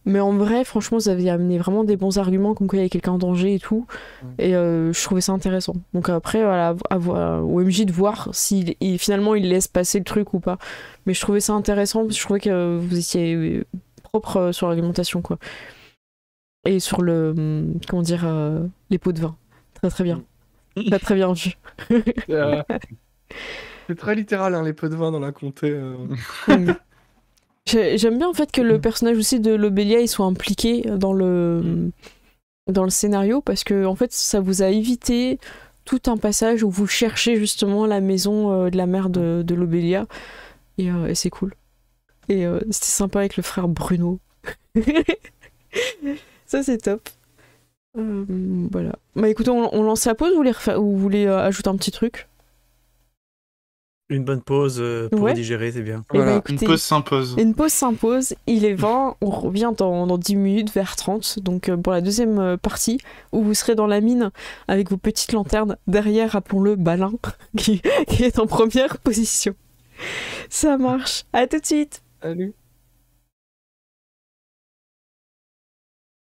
Mais en vrai, franchement, vous avez amené vraiment des bons arguments comme quoi il y avait quelqu'un en danger et tout. Et je trouvais ça intéressant. Donc après, voilà, au MJ de voir si finalement il laisse passer le truc ou pas. Mais je trouvais ça intéressant parce que je trouvais que vous étiez propre sur l'argumentation, quoi. Et sur comment dire, les pots de vin. Très très bien. Très très bien vu. C'est très littéral, hein, les pots de vin dans la comté. J'aime bien en fait que le personnage aussi de Lobelia il soit impliqué dans le scénario parce que en fait ça vous a évité tout un passage où vous cherchez justement la maison de la mère de Lobelia et c'est cool. Et c'était sympa avec le frère Bruno. Ça c'est top. Voilà. Bah écoutez, on lance la pause ou vous voulez ajouter un petit truc? Une bonne pause pour Ouais. digérer, c'est bien. Eh ben, Voilà, écoutez, Une pause s'impose. une pause s'impose, il est 20, on revient dans 10 minutes, vers 30, donc pour la deuxième partie, où vous serez dans la mine avec vos petites lanternes, derrière, rappelons-le, Balin, qui est en première position. Ça marche, à tout de suite. Salut.